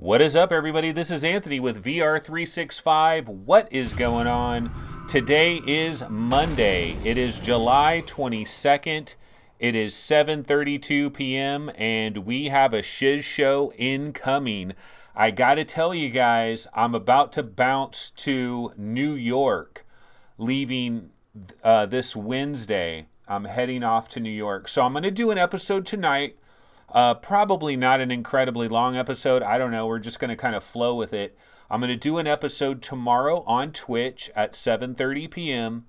What is up, everybody? This is Anthony with VR 365. What is going on? Today is Monday. It is July 22nd. It is 7:32 p.m. and we have a shiz show incoming. I gotta tell you guys, I'm about to bounce to New York, leaving this Wednesday. I'm heading off to New York. So I'm gonna do an episode tonight. Probably not an incredibly long episode. I don't know. We're just going to kind of flow with it. I'm going to do an episode tomorrow on Twitch at 7:30 p.m.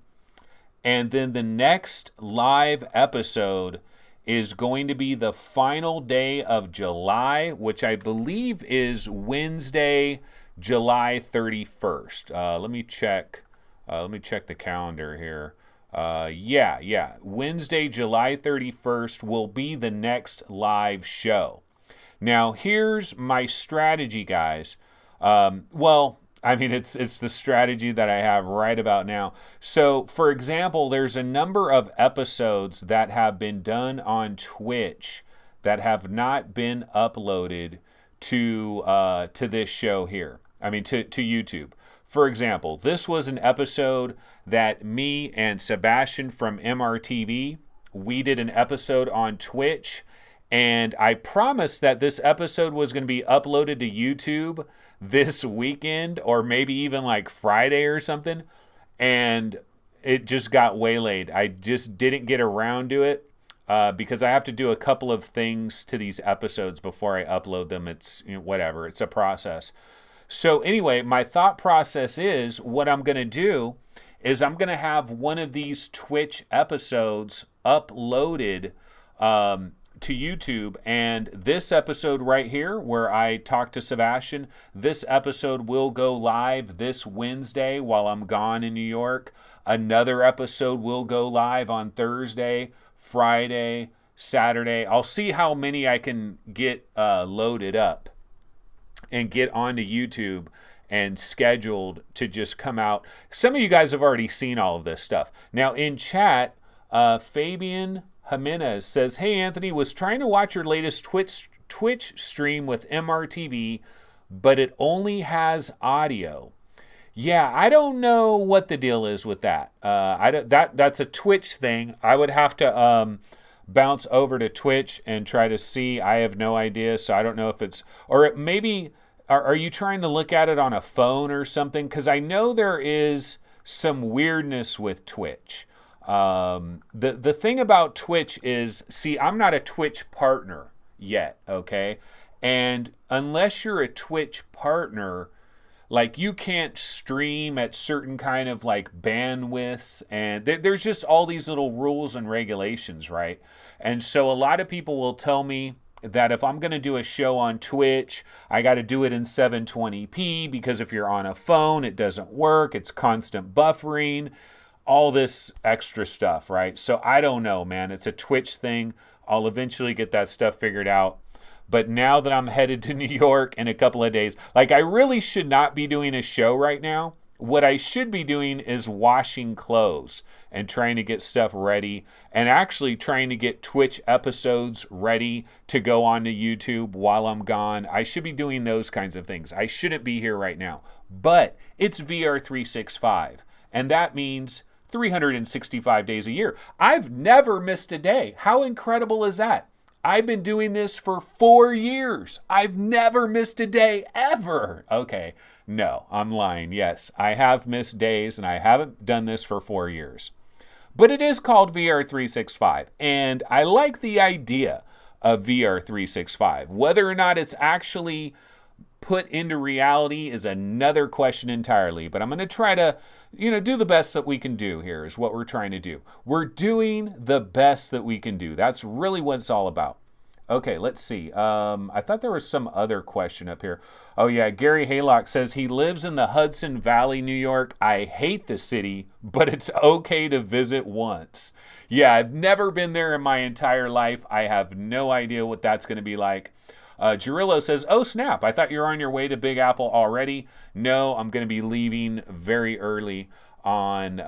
And then the next live episode is going to be the final day of July, which I believe is Wednesday, July 31st. Let me check. Let me check the calendar here. Yeah. Wednesday, July 31st will be the next live show. Now, here's my strategy, guys. It's the strategy that I have right about now. So, for example, there's a number of episodes that have been done on Twitch that have not been uploaded to this show here. To YouTube. For example, this was an episode that me and Sebastian from MRTV, we did an episode on Twitch, and I promised that this episode was going to be uploaded to YouTube this weekend, or maybe even like Friday or something, and it just got waylaid. I just didn't get around to it because I have to do a couple of things to these episodes before I upload them. It's whatever. It's a process. So anyway, my thought process is what I'm going to do is I'm going to have one of these Twitch episodes uploaded to YouTube. And this episode right here where I talk to Sebastian, this episode will go live this Wednesday while I'm gone in New York. Another episode will go live on Thursday, Friday, Saturday. I'll see how many I can get loaded up and get onto YouTube and scheduled to just come out. Some of you guys have already seen all of this stuff. Now in chat, Fabian Jimenez says, "Hey Anthony, was trying to watch your latest Twitch stream with MRTV, but it only has audio." Yeah, I don't know what the deal is with that. That's a Twitch thing. I would have to bounce over to Twitch and try to see. I have no idea, so I don't know if it's, or it maybe, are you trying to look at it on a phone or something? Because I know there is some weirdness with Twitch. The thing about Twitch is, see, I'm not a Twitch partner yet, okay? And unless you're a Twitch partner, like you can't stream at certain kind of like bandwidths, and there's just all these little rules and regulations, right? And so a lot of people will tell me that if I'm going to do a show on Twitch, I got to do it in 720p because if you're on a phone, it doesn't work. It's constant buffering, all this extra stuff, right? So I don't know, man. It's a Twitch thing. I'll eventually get that stuff figured out. But now that I'm headed to New York in a couple of days, like I really should not be doing a show right now. What I should be doing is washing clothes and trying to get stuff ready and actually trying to get Twitch episodes ready to go onto YouTube while I'm gone. I should be doing those kinds of things. I shouldn't be here right now. But it's VR 365, and that means 365 days a year. I've never missed a day. How incredible is that? I've been doing this for 4 years. I've never missed a day ever. Okay, no, I'm lying. Yes, I have missed days and I haven't done this for 4 years. But it is called VR 365, and I like the idea of VR 365. Whether or not it's actually put into reality is another question entirely, but I'm going to try to, do the best that we can do here is what we're trying to do. We're doing the best that we can do. That's really what it's all about. Okay, let's see. I thought there was some other question up here. Oh yeah, Gary Haylock says he lives in the Hudson Valley, New York. I hate the city, but it's okay to visit once. Yeah, I've never been there in my entire life. I have no idea what that's going to be like. Girillo says, "Oh snap, I thought you were on your way to Big Apple already." No, I'm going to be leaving very early on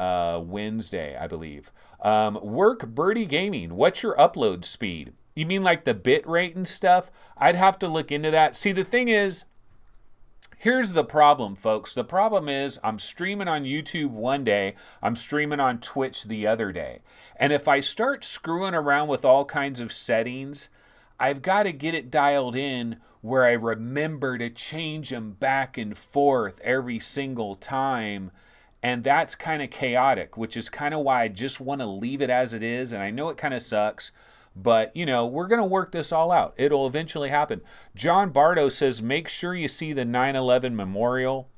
Wednesday, I believe. Work Birdie Gaming, what's your upload speed? You mean like the bit rate and stuff? I'd have to look into that. See, the thing is, Here's the problem, folks. The problem is I'm streaming on YouTube one day, I'm streaming on Twitch the other day. And if I start screwing around with all kinds of settings, I've got to get it dialed in where I remember to change them back and forth every single time. And that's kind of chaotic, which is kind of why I just want to leave it as it is. And I know it kind of sucks, but, we're going to work this all out. It'll eventually happen. John Bardo says, make sure you see the 9/11 memorial.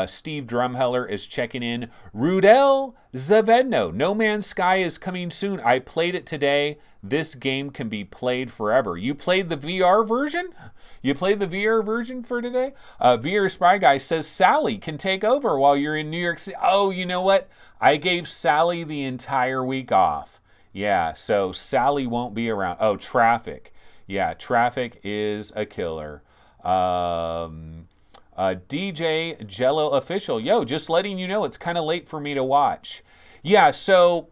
Steve Drumheller is checking in. Rudel Zavedno, No Man's Sky is coming soon. I played it today. This game can be played forever. You played the VR version? You played the VR version for today? VR Spy Guy says Sally can take over while you're in New York City. Oh, you know what? I gave Sally the entire week off. Yeah, so Sally won't be around. Oh, traffic. Yeah, traffic is a killer. DJ Jello Official. Yo, just letting you know it's kind of late for me to watch. Yeah, so,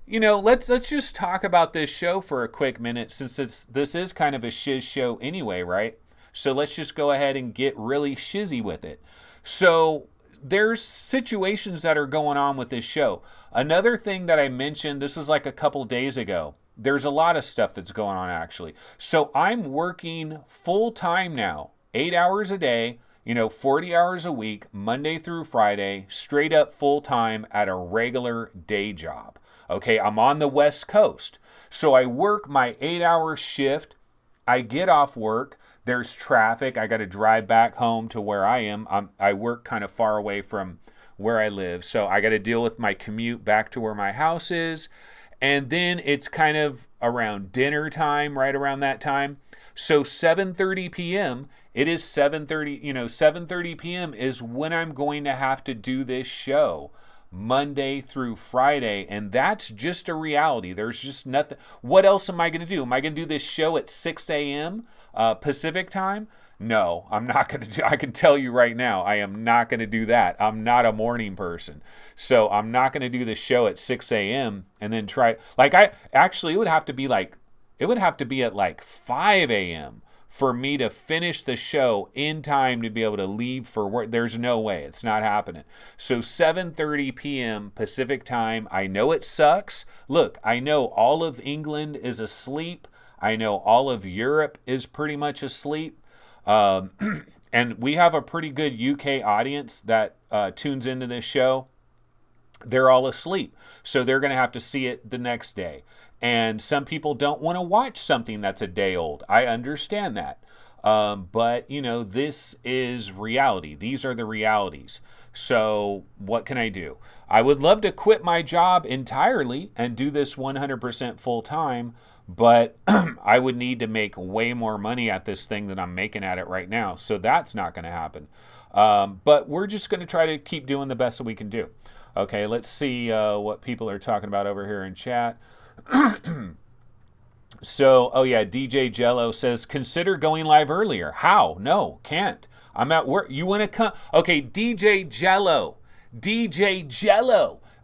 let's just talk about this show for a quick minute since this is kind of a shiz show anyway, right? So let's just go ahead and get really shizzy with it. So there's situations that are going on with this show. Another thing that I mentioned, this is like a couple days ago. There's a lot of stuff that's going on actually. So I'm working full time now, 8 hours a day, 40 hours a week, Monday through Friday, straight up full time at a regular day job. Okay, I'm on the West Coast. So I work my 8-hour shift. I get off work. There's traffic. I got to drive back home to where I am. I work kind of far away from where I live. So I got to deal with my commute back to where my house is. And then it's kind of around dinner time, right around that time. So 7:30 p.m., it is 7:30, 7:30 p.m. is when I'm going to have to do this show. Monday through Friday, and that's just a reality. There's just nothing. What else am I going to do? Am I going to do this show at 6 a.m. Pacific time? No, I'm not going to do. I can tell you right now, I am not going to do that. I'm not a morning person, so I'm not going to do the show at 6 a.m. and then try. It would have to be at like 5 a.m. for me to finish the show in time to be able to leave for work. There's no way. It's not happening. So 7:30 p.m. Pacific time. I know it sucks. Look, I know all of England is asleep. I know all of Europe is pretty much asleep. And we have a pretty good UK audience that tunes into this show. They're all asleep. So they're going to have to see it the next day. And some people don't want to watch something that's a day old. I understand that. But, this is reality. These are the realities. So what can I do? I would love to quit my job entirely and do this 100% full time, but I would need to make way more money at this thing than I'm making at it right now. So that's not going to happen. But we're just going to try to keep doing the best that we can do. Okay, let's see what people are talking about over here in chat. So, DJ Jello says, consider going live earlier. How? No, can't. I'm at work. You want to come? Okay, DJ Jello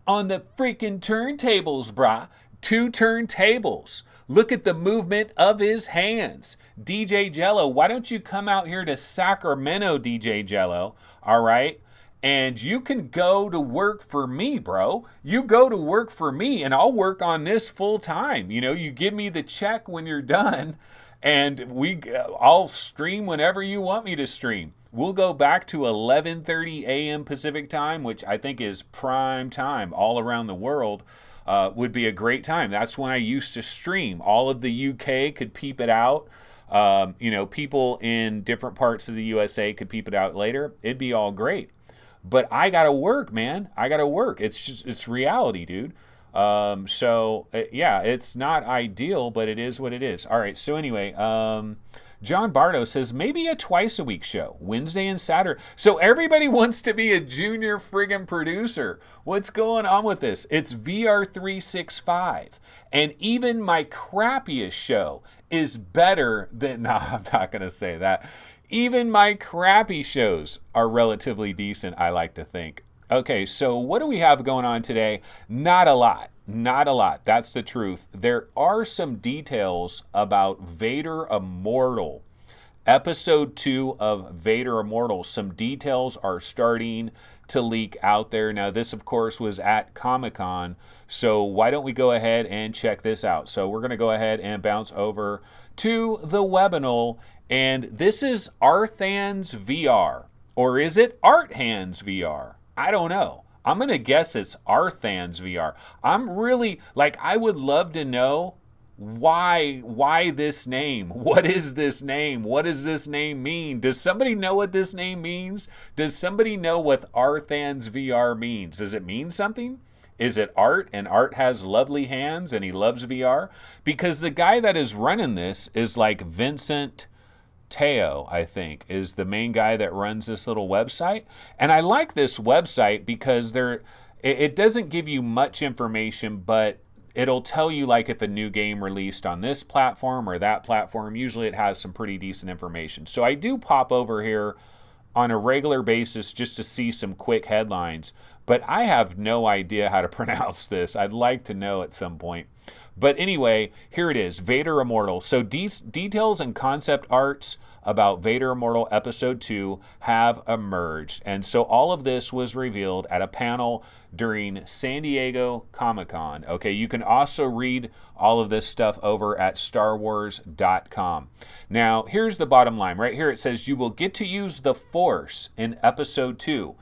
on the freaking turntables, brah. 2 turntables. Look at the movement of his hands. DJ Jello, why don't you come out here to Sacramento, DJ Jello? All right. And you can go to work for me, bro. You go to work for me and I'll work on this full time. You give me the check when you're done and I'll stream whenever you want me to stream. We'll go back to 11:30 a.m. Pacific time, which I think is prime time all around the world. Would be a great time. That's when I used to stream. All of the UK could peep it out. People in different parts of the USA could peep it out later. It'd be all great. But I gotta work, man. I gotta work. It's reality, dude. It's not ideal, but it is what it is. All right. So anyway, John Bardo says maybe a twice a week show, Wednesday and Saturday. So everybody wants to be a junior friggin' producer. What's going on with this? It's VR 365, and even my crappiest show is better than. No, I'm not gonna say that. Even my crappy shows are relatively decent, I like to think. Okay, so what do we have going on today? Not a lot. That's the truth. There are some details about Vader Immortal Episode 2 of Vader Immortal. Some details are starting to leak out there. Now, this, of course, was at Comic-Con, so why don't we go ahead and check this out? So we're going to go ahead and bounce over to the Webinal, and this is Arthan's VR. Or is it Arthan's VR? I don't know. I'm going to guess it's Arthan's VR. I'm really, like, I would love to know why this name? What is this name? What does this name mean? Does somebody know what this name means? Does somebody know what Arthan's VR means? Does it mean something? Is it art, and Art has lovely hands and he loves VR? Because the guy that is running this is like Vincent Teo, I think, is the main guy that runs this little website. And I like this website because it doesn't give you much information, but it'll tell you like if a new game released on this platform or that platform. Usually it has some pretty decent information. So I do pop over here on a regular basis just to see some quick headlines, but I have no idea how to pronounce this. I'd like to know at some point. But anyway, here it is, Vader Immortal. So details and concept arts about Vader Immortal Episode 2 have emerged. And so all of this was revealed at a panel during San Diego Comic-Con. Okay, you can also read all of this stuff over at StarWars.com. Now, here's the bottom line. Right here it says, you will get to use the Force in Episode 2.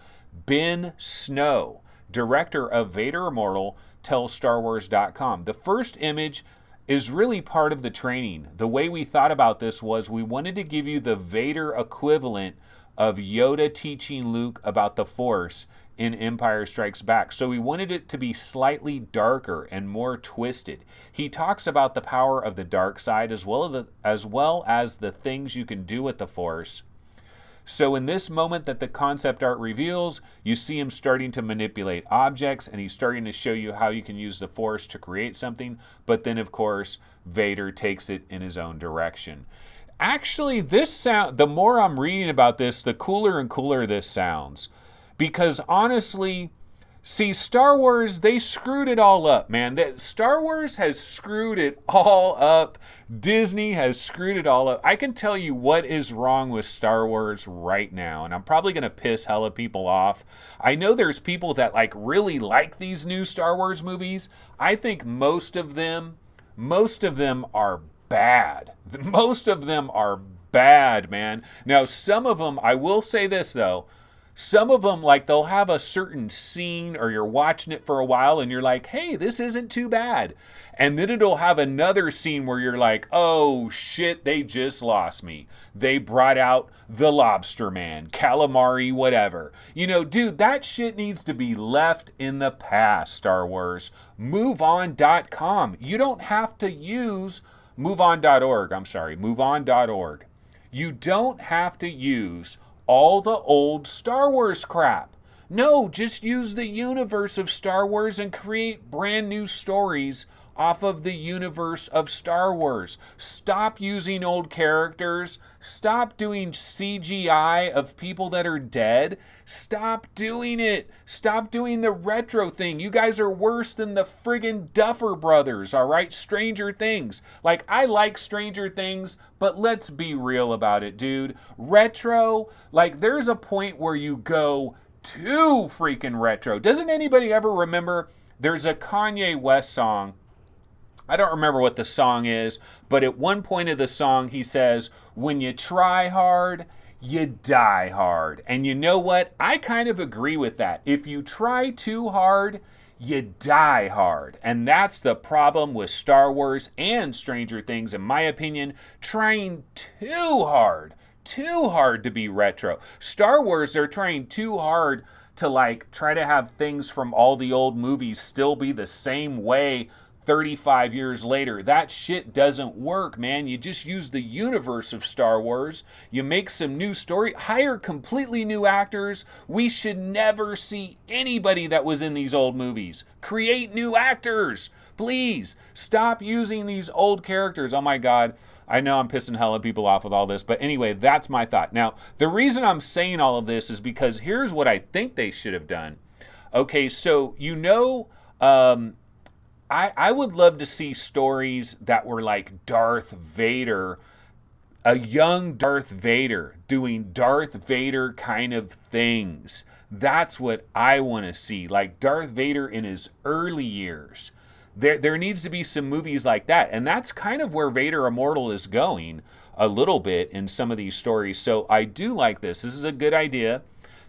Ben Snow, director of Vader Immortal, tells StarWars.com. The first image is really part of the training. The way we thought about this was we wanted to give you the Vader equivalent of Yoda teaching Luke about the Force in Empire Strikes Back. So we wanted it to be slightly darker and more twisted. He talks about the power of the dark side as well as the things you can do with the Force. So in this moment that the concept art reveals, you see him starting to manipulate objects, and he's starting to show you how you can use the Force to create something. But then, of course, Vader takes it in his own direction. Actually, the more I'm reading about this, the cooler and cooler this sounds. Because honestly, see, Star Wars, they screwed it all up, man. Star Wars has screwed it all up. Disney has screwed it all up. I can tell you what is wrong with Star Wars right now, and I'm probably going to piss hella people off. I know there's people that like really like these new Star Wars movies. I think most of them are bad. Most of them are bad, man. Now, some of them, I will say this though, some of them, like, they'll have a certain scene or you're watching it for a while and you're like, hey, this isn't too bad. And then it'll have another scene where you're like, oh shit, they just lost me. They brought out the Lobster Man, calamari, whatever. You know, dude, that shit needs to be left in the past, Star Wars. MoveOn.com. You don't have to use MoveOn.org. I'm sorry, MoveOn.org. You don't have to use all the old Star Wars crap. No, just use the universe of Star Wars and create brand new stories off of the universe of Star Wars. Stop using old characters. Stop doing CGI of people that are dead. Stop doing it. Stop doing the retro thing. You guys are worse than the friggin' Duffer Brothers, all right? Stranger Things. Like, I like Stranger Things, but let's be real about it, dude. Retro, like, there's a point where you go too freaking retro. Doesn't anybody ever remember? There's a Kanye West song. I don't remember what the song is, but at one point of the song, he says, when you try hard, you die hard. And you know what? I kind of agree with that. If you try too hard, you die hard. And that's the problem with Star Wars and Stranger Things, in my opinion, trying too hard to be retro. Star Wars, they're trying too hard to like try to have things from all the old movies still be the same way 35 years later. That shit doesn't work, man. You just use the universe of Star Wars. You make some new story, hire completely new actors. We should never see anybody that was in these old movies. Create new actors. Please stop using these old characters. Oh my God. I know I'm pissing hella people off with all this, but anyway, that's my thought. Now, the reason I'm saying all of this is because here's what I think they should have done. Okay, so you know, I would love to see stories that were like Darth Vader A young Darth Vader doing Darth Vader kind of things. That's what I want to see. Like Darth Vader in his early years. There needs to be some movies like that. And that's kind of where Vader Immortal is going a little bit in some of these stories. So I do like this. This is a good idea.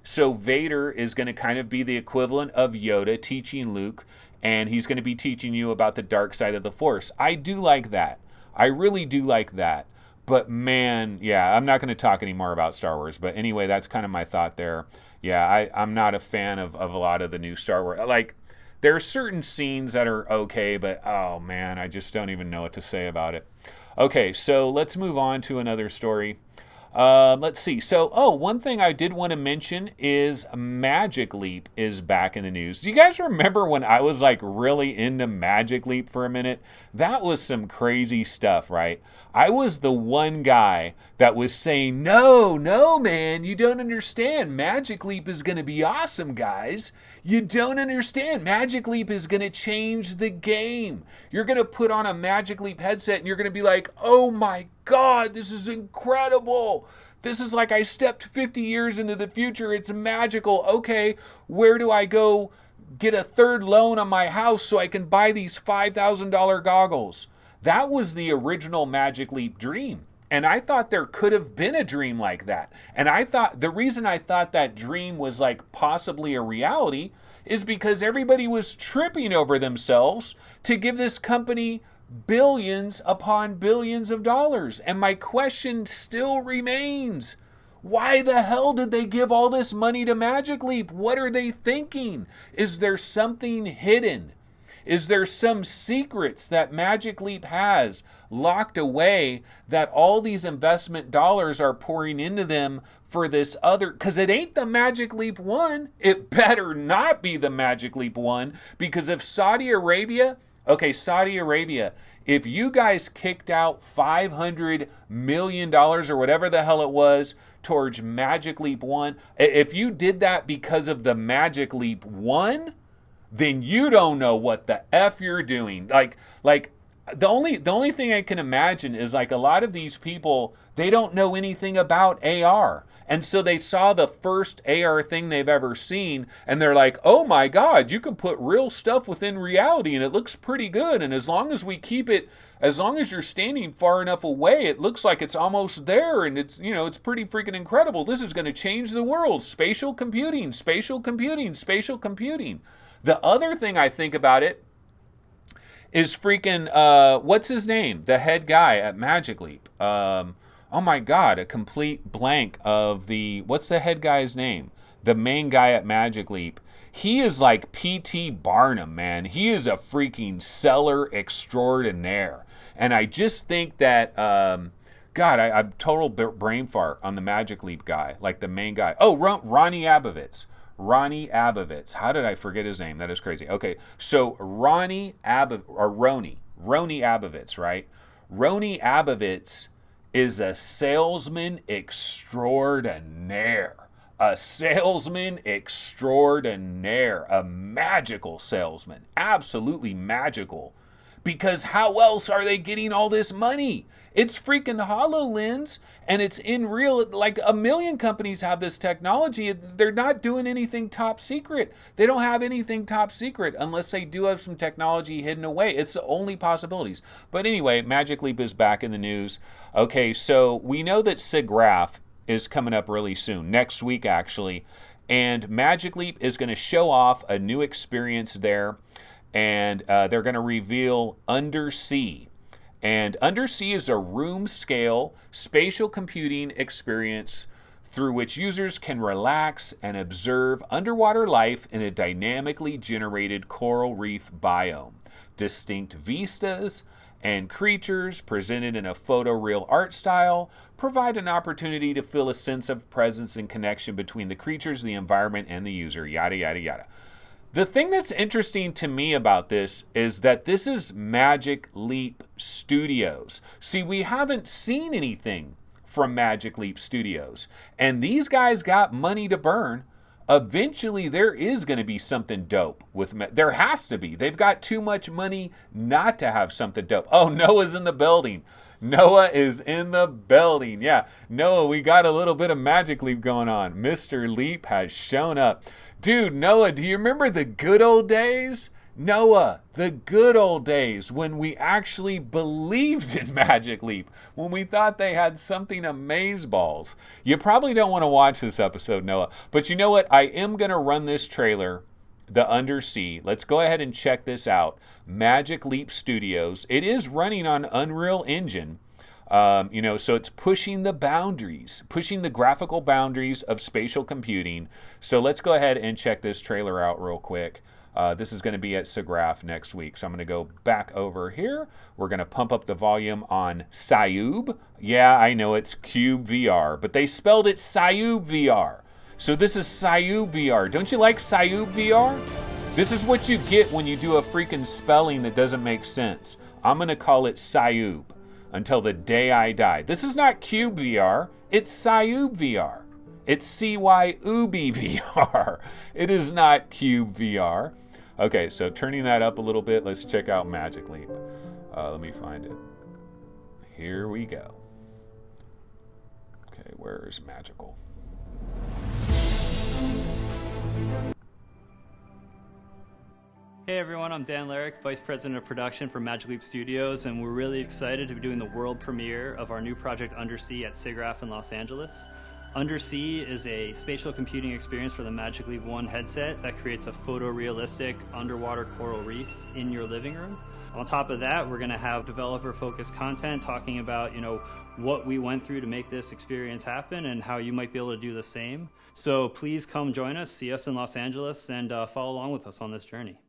So Vader is going to kind of be the equivalent of Yoda teaching Luke, and he's going to be teaching you about the dark side of the Force. I do like that. I really do like that. But man, yeah, I'm not going to talk anymore about Star Wars. But anyway, that's kind of my thought there. Yeah, I'm not a fan of a lot of the new Star Wars. Like, there are certain scenes that are okay, but oh man, I just don't even know what to say about it. Okay, so let's move on to another story. Let's see. So, one thing I did want to mention is Magic Leap is back in the news. Do you guys remember when I was like really into Magic Leap for a minute? That was some crazy stuff, right? I was the one guy that was saying, no, man, you don't understand. Magic Leap is going to be awesome, guys. You don't understand. Magic Leap is going to change the game. You're going to put on a Magic Leap headset and you're going to be like, oh my God, this is incredible. This is like I stepped 50 years into the future. It's magical. Okay, where do I go get a third loan on my house so I can buy these $5,000 goggles? That was the original Magic Leap dream. And I thought there could have been a dream like that. And I thought the reason I thought that dream was like possibly a reality is because everybody was tripping over themselves to give this company billions upon billions of dollars. And my question still remains, why the hell did they give all this money to Magic Leap? What are they thinking? Is there something hidden? Is there some secrets that Magic Leap has locked away that all these investment dollars are pouring into them for this other? Because it ain't the Magic Leap one. It better not be the Magic Leap one, because if Saudi Arabia, if you guys kicked out $500 million or whatever the hell it was towards Magic Leap 1, if you did that because of the Magic Leap 1, then you don't know what the F you're doing. Like the only thing I can imagine is like a lot of these people, they don't know anything about AR. And so they saw the first AR thing they've ever seen, and they're like, oh my God, you can put real stuff within reality and it looks pretty good. And as long as we keep it, as long as you're standing far enough away, it looks like it's almost there, and it's, you know, it's pretty freaking incredible. This is going to change the world. Spatial computing, spatial computing, spatial computing. The other thing I think about it is freaking, what's his name? The head guy at Magic Leap. Oh my God, a complete blank of what's the head guy's name? The main guy at Magic Leap. He is like P.T. Barnum, man. He is a freaking seller extraordinaire. And I just think that, God, I'm total brain fart on the Magic Leap guy, like the main guy. Oh, Ronnie Abovitz. Ronnie Abovitz. How did I forget his name? That is crazy. Okay, so Roni Abovitz, right? Roni Abovitz is a salesman extraordinaire. A salesman extraordinaire. A magical salesman. Absolutely magical. Because how else are they getting all this money? It's freaking HoloLens, and it's in real, like a million companies have this technology. They're not doing anything top secret. They don't have anything top secret unless they do have some technology hidden away. It's the only possibilities. But anyway, Magic Leap is back in the news. Okay, so we know that SIGGRAPH is coming up really soon, next week actually, and Magic Leap is going to show off a new experience there. And they're going to reveal Undersea. And Undersea is a room-scale spatial computing experience through which users can relax and observe underwater life in a dynamically generated coral reef biome. Distinct vistas and creatures presented in a photoreal art style provide an opportunity to feel a sense of presence and connection between the creatures, the environment, and the user, yada, yada, yada. The thing that's interesting to me about this is that this is Magic Leap Studios. See, we haven't seen anything from Magic Leap Studios, and these guys got money to burn. Eventually, there is going to be something dope with there has to be. They've got too much money not to have something dope. Oh, Noah's in the building. Noah is in the building. Yeah, Noah, we got a little bit of Magic Leap going on. Mr. Leap has shown up. Dude, Noah, do you remember the good old days? Noah, the good old days when we actually believed in Magic Leap, when we thought they had something amazeballs. You probably don't want to watch this episode, Noah, but you know what? I am going to run this trailer, the Undersea. Let's go ahead and check this out. Magic Leap Studios. It is running on Unreal Engine. So it's pushing the boundaries, pushing the graphical boundaries of spatial computing. So let's go ahead and check this trailer out real quick. This is going to be at SIGGRAPH next week. So I'm going to go back over here. We're going to pump up the volume on Sayub. Yeah, I know it's Cube VR, but they spelled it Sayub VR. So this is Sayub VR. Don't you like Sayub VR? This is what you get when you do a freaking spelling that doesn't make sense. I'm going to call it Sayub until the day I die. This is not Cube VR. It's Sayub VR. It's CYUB VR. It is not Cube VR. Okay, so turning that up a little bit, let's check out Magic Leap. Let me find it. Here we go. Okay, where is Magical? Hey everyone, I'm Dan Larrick, Vice President of Production for Magic Leap Studios, and we're really excited to be doing the world premiere of our new project Undersea at SIGGRAPH in Los Angeles. Undersea is a spatial computing experience for the Magic Leap 1 headset that creates a photorealistic underwater coral reef in your living room. On top of that, we're going to have developer-focused content talking about, what we went through to make this experience happen and how you might be able to do the same. So please come join us, see us in Los Angeles, and follow along with us on this journey.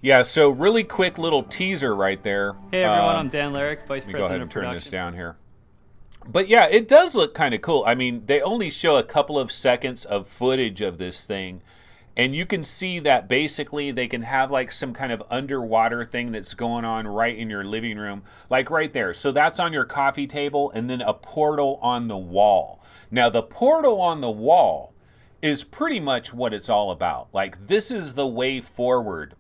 Yeah, so really quick little teaser right there. Hey everyone, I'm Dan Larrick, Vice President of Production. Go ahead and turn this down here. But yeah, it does look kind of cool. I mean, they only show a couple of seconds of footage of this thing, and you can see that basically they can have like some kind of underwater thing that's going on right in your living room, like right there. So that's on your coffee table, and then a portal on the wall. Now, the portal on the wall is pretty much what it's all about. Like, this is the way forward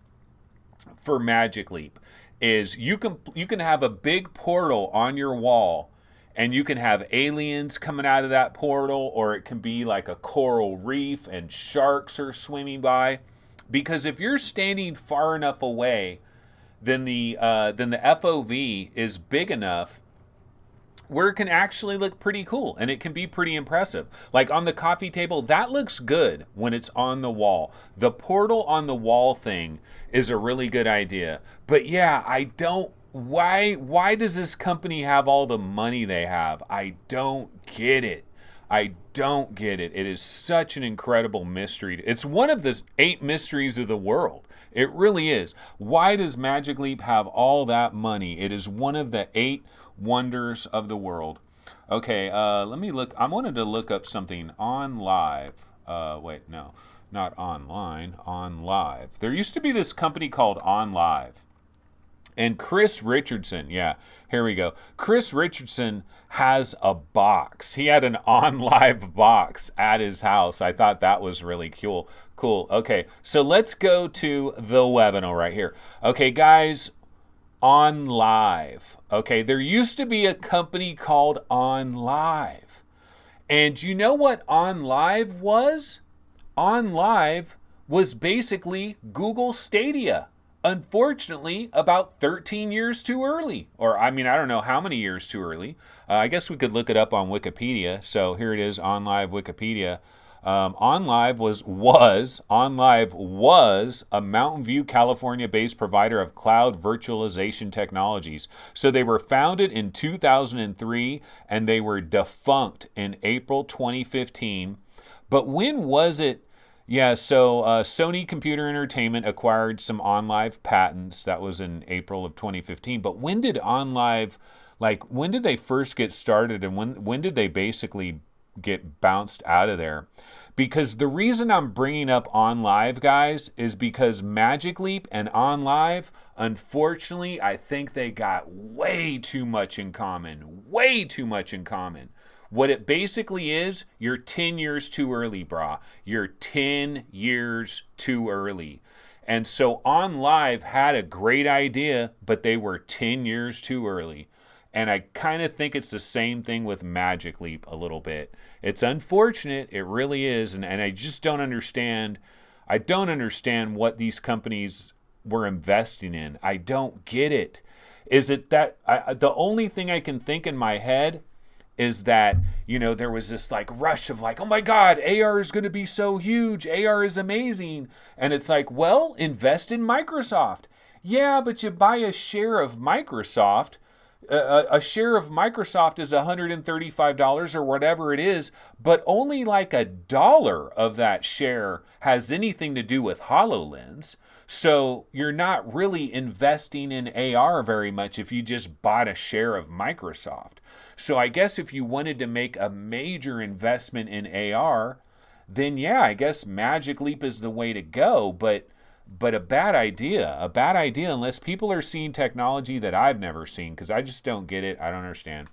for Magic Leap, is you can have a big portal on your wall, and you can have aliens coming out of that portal, or it can be like a coral reef and sharks are swimming by. Because if you're standing far enough away, then the FOV is big enough where it can actually look pretty cool, and it can be pretty impressive. Like on the coffee table, that looks good when it's on the wall. The portal on the wall thing is a really good idea. But yeah, why does this company have all the money they have? I don't get it. I don't get it. It is such an incredible mystery. It's one of the 8 mysteries of the world. It really is. Why does Magic Leap have all that money? It is one of the 8 wonders of the world. Okay, let me look. I wanted to look up something OnLive. Wait, no, not online. OnLive. There used to be this company called OnLive. And Chris Richardson, yeah, here we go. Chris Richardson has a box. He had an OnLive box at his house. I thought that was really cool. Okay, so let's go to the webinar right here. Okay, guys, OnLive. Okay, there used to be a company called OnLive. And you know what OnLive was? OnLive was basically Google Stadia. Unfortunately, about 13 years too early. Or, I mean, I don't know how many years too early. I guess we could look it up on Wikipedia. So here it is, OnLive Wikipedia. OnLive was a Mountain View, California-based provider of cloud virtualization technologies. So they were founded in 2003, and they were defunct in April 2015. But when was it? Yeah, so Sony Computer Entertainment acquired some OnLive patents. That was in April of 2015. But when did OnLive, when did they first get started, and when did they basically get bounced out of there? Because the reason I'm bringing up OnLive, guys, is because Magic Leap and OnLive, unfortunately, I think they got way too much in common. Way too much in common. What it basically is, you're 10 years too early, brah. You're 10 years too early. And so OnLive had a great idea, but they were 10 years too early. And I kind of think it's the same thing with Magic Leap a little bit. It's unfortunate, it really is, and I just don't understand. I don't understand what these companies were investing in. I don't get it. Is it that the only thing I can think in my head is that, you know, there was this like rush of like, oh my God, AR is going to be so huge. AR is amazing. And it's like, well, invest in Microsoft. Yeah, but you buy a share of Microsoft. A share of Microsoft is $135 or whatever it is, but only like $1 of that share has anything to do with HoloLens. So you're not really investing in AR very much if you just bought a share of Microsoft. So I guess if you wanted to make a major investment in AR, then yeah, I guess Magic Leap is the way to go, but a bad idea unless people are seeing technology that I've never seen, because I just don't get it. I don't understand.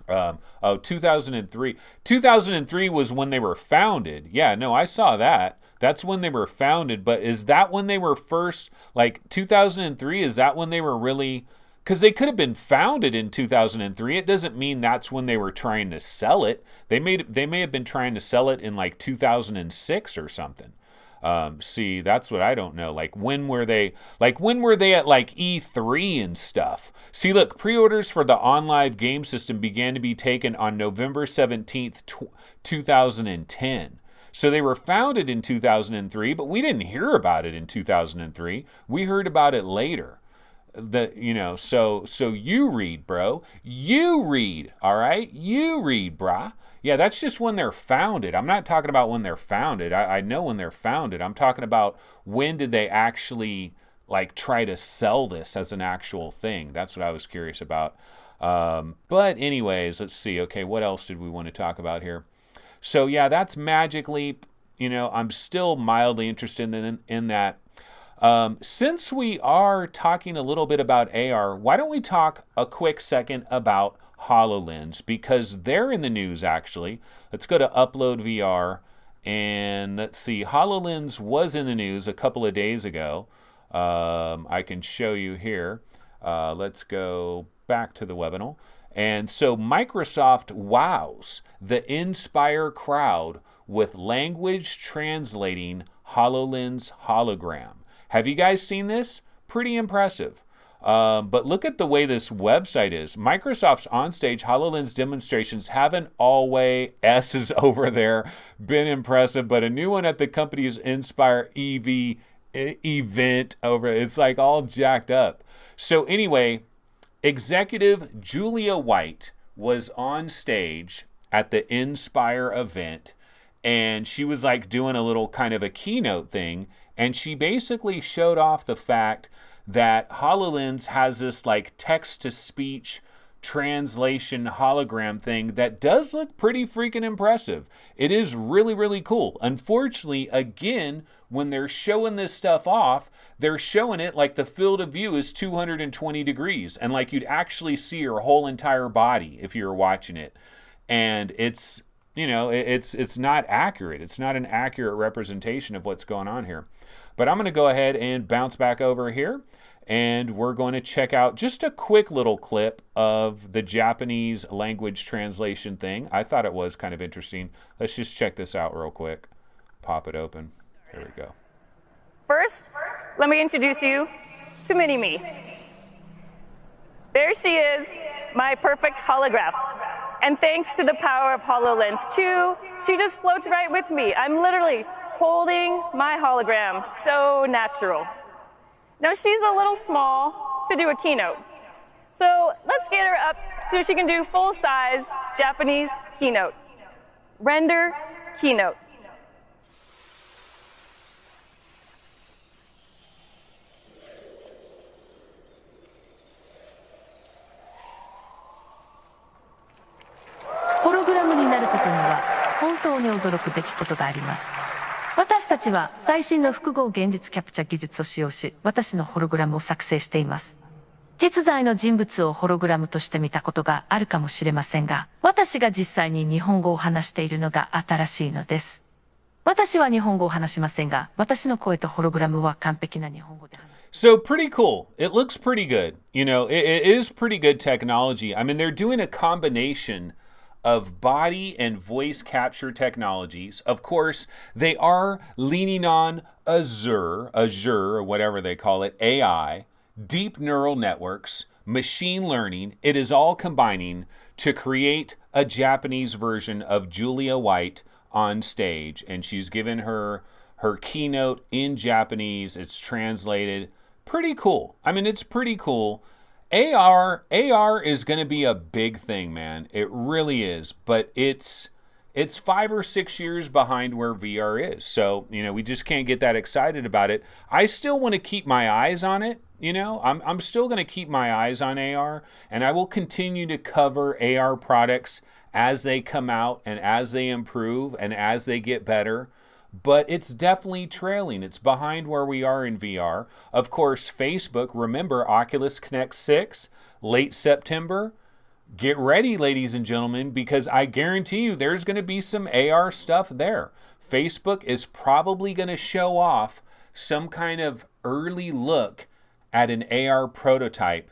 2003. 2003 was when they were founded. Yeah, no, I saw that. That's when they were founded, but is that when they were first, like 2003, is that when they were really, because they could have been founded in 2003. It doesn't mean that's when they were trying to sell it. They may have been trying to sell it in like 2006 or something. See, that's what I don't know. Like when were they at like E3 and stuff? See, look, pre-orders for the OnLive game system began to be taken on November 17th, 2010. So they were founded in 2003, but we didn't hear about it in 2003. We heard about it later. So you read, bro. You read, all right? You read, brah. Yeah, that's just when they're founded. I'm not talking about when they're founded. I know when they're founded. I'm talking about when did they actually like try to sell this as an actual thing. That's what I was curious about. But anyways, let's see. Okay, what else did we want to talk about here? So yeah, that's Magic Leap. You know, I'm still mildly interested in that. Since we are talking a little bit about AR, why don't we talk a quick second about HoloLens, because they're in the news actually. Let's go to Upload VR and let's see. HoloLens was in the news a couple of days ago. I can show you here. Let's go back to the webinar. And so Microsoft wows the Inspire crowd with language translating HoloLens hologram. Have you guys seen this? Pretty impressive. But look at the way this website is. Microsoft's onstage HoloLens demonstrations haven't always, S's over there, been impressive, but a new one at the company's Inspire EV event over, it's like all jacked up. So anyway, executive Julia White was on stage at the Inspire event, and she was like doing a little kind of a keynote thing, and she basically showed off the fact that HoloLens has this like text-to-speech translation hologram thing that does look pretty freaking impressive. It is really, really cool. Unfortunately, again, when they're showing this stuff off, they're showing it like the field of view is 220 degrees, and like you'd actually see your whole entire body if you were watching it. And it's, you know, it's not accurate. It's not an accurate representation of what's going on here. But I'm going to go ahead and bounce back over here, and we're going to check out just a quick little clip of the Japanese language translation thing. I thought it was kind of interesting. Let's just check this out real quick. Pop it open. There we go. First, let me introduce you to Mini-Me. There she is, my perfect holograph. And thanks to the power of HoloLens 2, she just floats right with me. I'm literally holding my hologram, so natural. Now she's a little small to do a keynote. So let's get her up so she can do full-size Japanese keynote. Render keynote. ホログラムになることには本当に驚くべきことがあります。私たちは最新の複合現実キャプチャ技術を使用し、私のホログラムを作成しています。実在の人物をホログラムとして見たことがあるかもしれませんが、私が実際に日本語を話しているのが新しいのです。私は日本語を話しませんが、私の声とホログラムは完璧な日本語で話す。So pretty cool. It looks pretty good. You know, it is pretty good technology. I mean, they're doing a combination of body and voice capture technologies. Of course, they are leaning on Azure, or whatever they call it, AI, deep neural networks, machine learning. It is all combining to create a Japanese version of Julia White on stage, and she's given her keynote in Japanese. It's translated. Pretty cool. I mean, it's pretty cool. AR is going to be a big thing, man. It really is. But it's 5 or 6 years behind where VR is. So, you know, we just can't get that excited about it. I still want to keep my eyes on it. You know, I'm still going to keep my eyes on AR, and I will continue to cover AR products as they come out and as they improve and as they get better. But it's definitely trailing. It's behind where we are in VR. Of course, Facebook, remember Oculus Connect 6, late September. Get ready, ladies and gentlemen, because I guarantee you there's going to be some AR stuff there. Facebook is probably going to show off some kind of early look at an AR prototype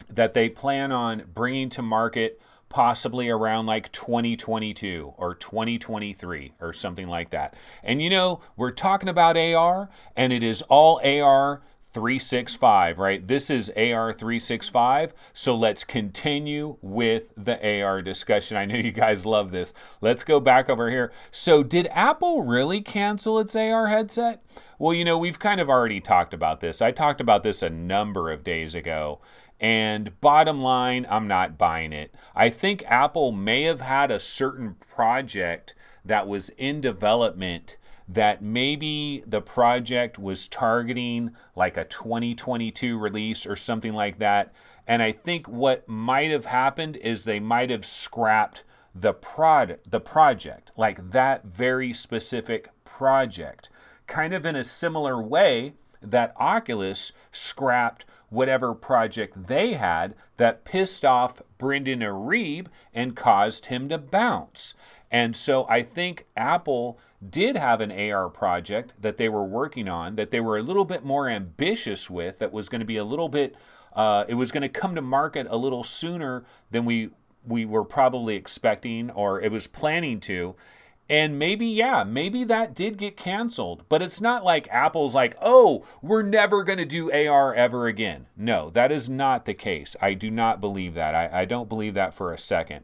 that they plan on bringing to market possibly around like 2022 or 2023 or something like that. And you know, we're talking about AR, and it is all AR 365, right? This is AR 365. So let's continue with the AR discussion. I know you guys love this. Let's go back over here. So did Apple really cancel its AR headset? Well, you know, we've kind of already talked about this. I talked about this a number of days ago. And bottom line, I'm not buying it. I think Apple may have had a certain project that was in development that maybe the project was targeting like a 2022 release or something like that. And I think what might have happened is they might have scrapped the project, like that very specific project, kind of in a similar way that Oculus scrapped whatever project they had that pissed off Brendan Arebe and caused him to bounce. And so I think Apple did have an AR project that they were working on, that they were a little bit more ambitious with, that was going to be a little bit, it was going to come to market a little sooner than we were probably expecting, or it was planning to. And maybe that did get canceled. But it's not like Apple's like, oh, we're never going to do AR ever again. No, that is not the case. I do not believe that. I don't believe that for a second.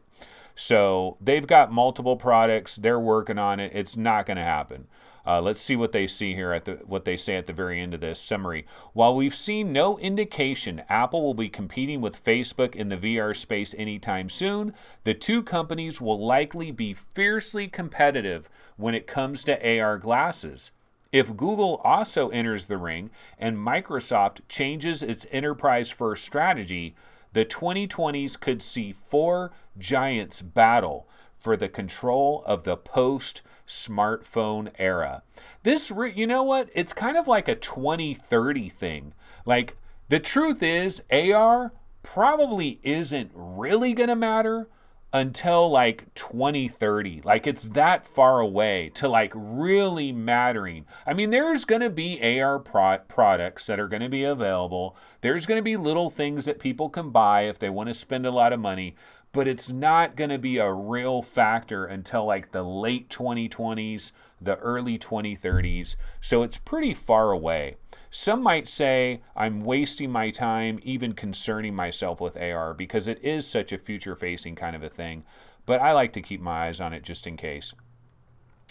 So they've got multiple products. They're working on it. It's not going to happen. Let's see what they see here what they say at the very end of this summary. While we've seen no indication Apple will be competing with Facebook in the VR space anytime soon, the two companies will likely be fiercely competitive when it comes to AR glasses. If Google also enters the ring and Microsoft changes its enterprise-first strategy, the 2020s could see four giants battle for the control of the post-smartphone era. This, you know what? It's kind of like a 2030 thing. Like, the truth is, AR probably isn't really going to matter until like 2030. Like, it's that far away to like really mattering. I mean, there's going to be AR products that are going to be available. There's going to be little things that people can buy if they want to spend a lot of money, but it's not going to be a real factor until like the late 2020s, the early 2030s. So it's pretty far away. Some might say I'm wasting my time even concerning myself with AR because it is such a future-facing kind of a thing. But I like to keep my eyes on it just in case.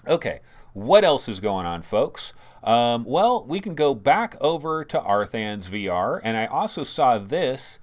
Okay, what else is going on, folks? Well, we can go back over to Arthan's VR, and I also saw this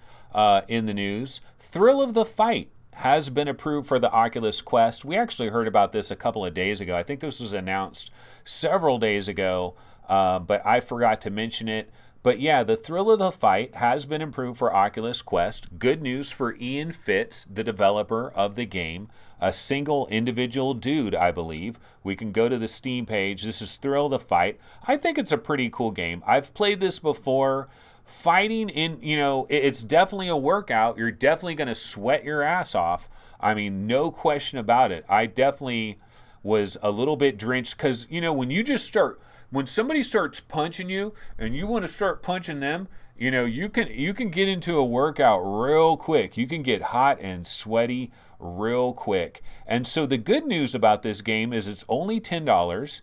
in the news. Thrill of the Fight has been approved for the Oculus Quest. We actually heard about this a couple of days ago. I think this was announced several days ago, but I forgot to mention it. But yeah, the Thrill of the Fight has been approved for Oculus Quest. Good news for Ian Fitz, the developer of the game. A single individual dude, I believe. We can go to the Steam page. This is Thrill of the Fight. I think it's a pretty cool game. I've played this before. Fighting in, you know, it's definitely a workout. You're definitely going to sweat your ass off. I mean, no question about it. I definitely was a little bit drenched because, when somebody starts punching you and you want to start punching them, you can get into a workout real quick. You can get hot and sweaty real quick. And so the good news about this game is it's only $10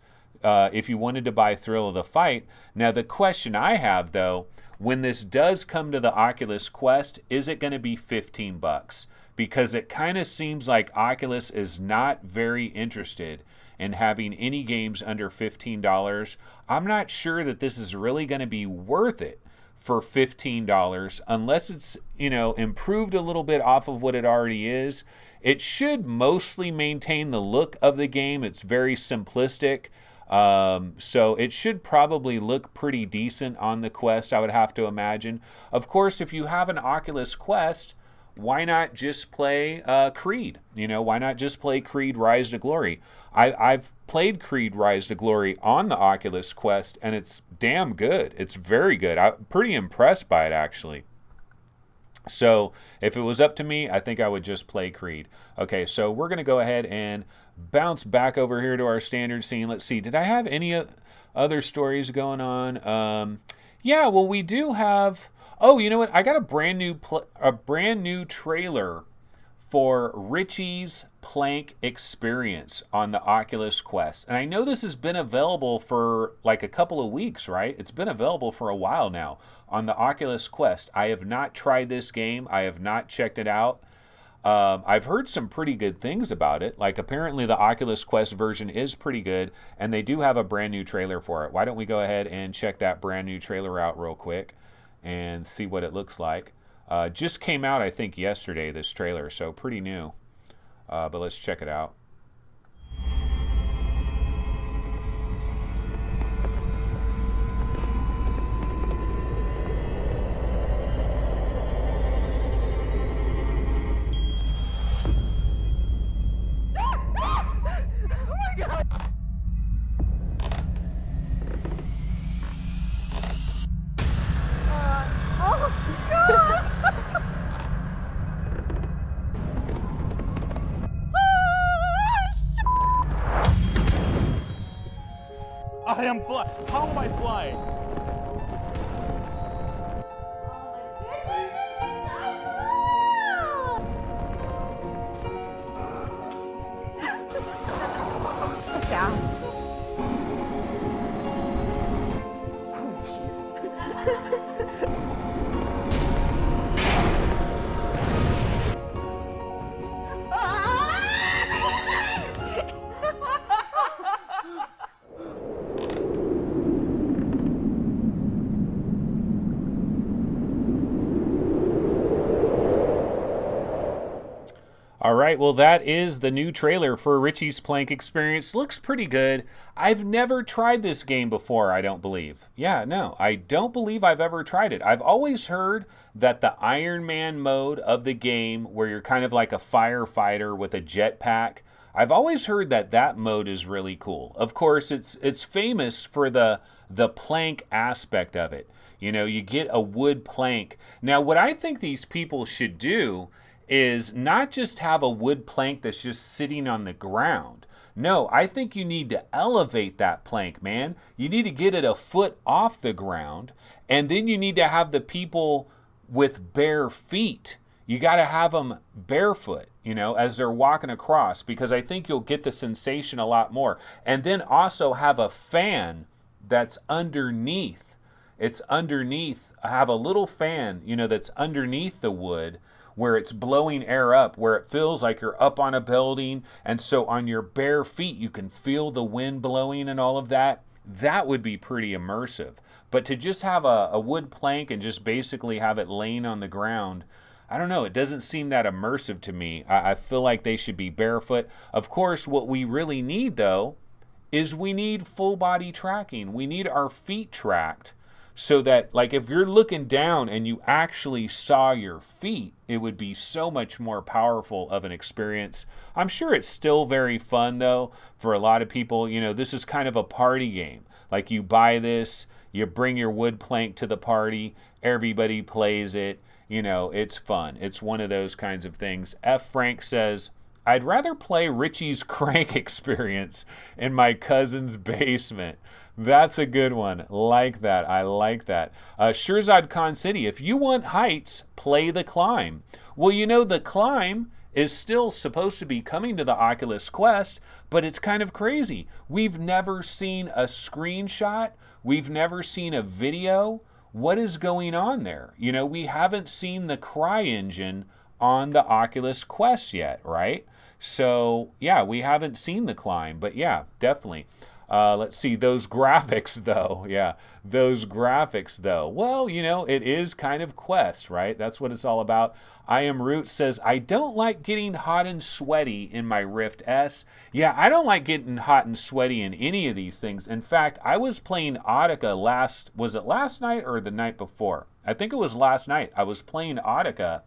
if you wanted to buy Thrill of the Fight. Now, the question I have, though, when this does come to the Oculus Quest, is it going to be $15? Because it kind of seems like Oculus is not very interested in having any games under $15. I'm not sure that this is really going to be worth it for $15 unless it's, improved a little bit off of what it already is. It should mostly maintain the look of the game. It's very simplistic. So it should probably look pretty decent on the Quest, I would have to imagine. Of course, if you have an Oculus Quest, why not just play Creed? Why not just play Creed Rise to Glory? I've played Creed Rise to Glory on the Oculus Quest, and it's damn good. It's very good. I'm pretty impressed by it, actually. So if it was up to me, I think I would just play Creed. Okay, so we're going to go ahead and bounce back over here to our standard scene. Let's see. Did I have any other stories going on? Yeah, well, we do have... Oh, you know what? I got a brand new trailer for Ritchie's Plank Experience on the Oculus Quest. And I know this has been available for like a couple of weeks, right? It's been available for a while now on the Oculus Quest. I have not tried this game. I have not checked it out. I've heard some pretty good things about it. Like, apparently the Oculus Quest version is pretty good, and they do have a brand new trailer for it. Why don't we go ahead and check that brand new trailer out real quick and see what it looks like. Just came out, I think, yesterday, this trailer, so pretty new. But let's check it out. I am flying. How am I flying? All right, well, that is the new trailer for Ritchie's Plank Experience. Looks pretty good. I've never tried this game before, I don't believe. Yeah, no, I don't believe I've ever tried it. I've always heard that the Iron Man mode of the game, where you're kind of like a firefighter with a jetpack, I've always heard that that mode is really cool. Of course, it's famous for the plank aspect of it. You get a wood plank. Now, what I think these people should do is not just have a wood plank that's just sitting on the ground. No, I think you need to elevate that plank, man. You need to get it a foot off the ground, and then you need to have the people with bare feet. You got to have them barefoot, as they're walking across, because I think you'll get the sensation a lot more. And then also have a fan that's underneath. It's underneath. Have a little fan, that's underneath the wood, where it's blowing air up, where it feels like you're up on a building, and so on your bare feet you can feel the wind blowing and all of that. That would be pretty immersive. But to just have a wood plank and just basically have it laying on the ground, I don't know, it doesn't seem that immersive to me. I feel like they should be barefoot. Of course, what we really need, though, is we need full body tracking. We need our feet tracked, so that, like, if you're looking down and you actually saw your feet, it would be so much more powerful of an experience. I'm sure it's still very fun, though, for a lot of people. This is kind of a party game. Like, you buy this, you bring your wood plank to the party, everybody plays it. It's fun. It's one of those kinds of things. F. Frank says, I'd rather play Ritchie's Crank Experience in my cousin's basement. That's a good one. Like that. I like that. Shirzad Khan City, if you want heights, play The Climb. Well, you know, The Climb is still supposed to be coming to the Oculus Quest, but it's kind of crazy. We've never seen a screenshot. We've never seen a video. What is going on there? You know, we haven't seen the CryEngine on the Oculus Quest yet, right? So, yeah, we haven't seen The Climb, but yeah, definitely. Let's see, those graphics, though. Yeah, those graphics, though. Well, you know, it is kind of Quest, right? That's what it's all about. I Am Root says, I don't like getting hot and sweaty in my Rift S. Yeah, I don't like getting hot and sweaty in any of these things. In fact, I was playing Audica was it last night or the night before? I think it was last night. I was playing Audica,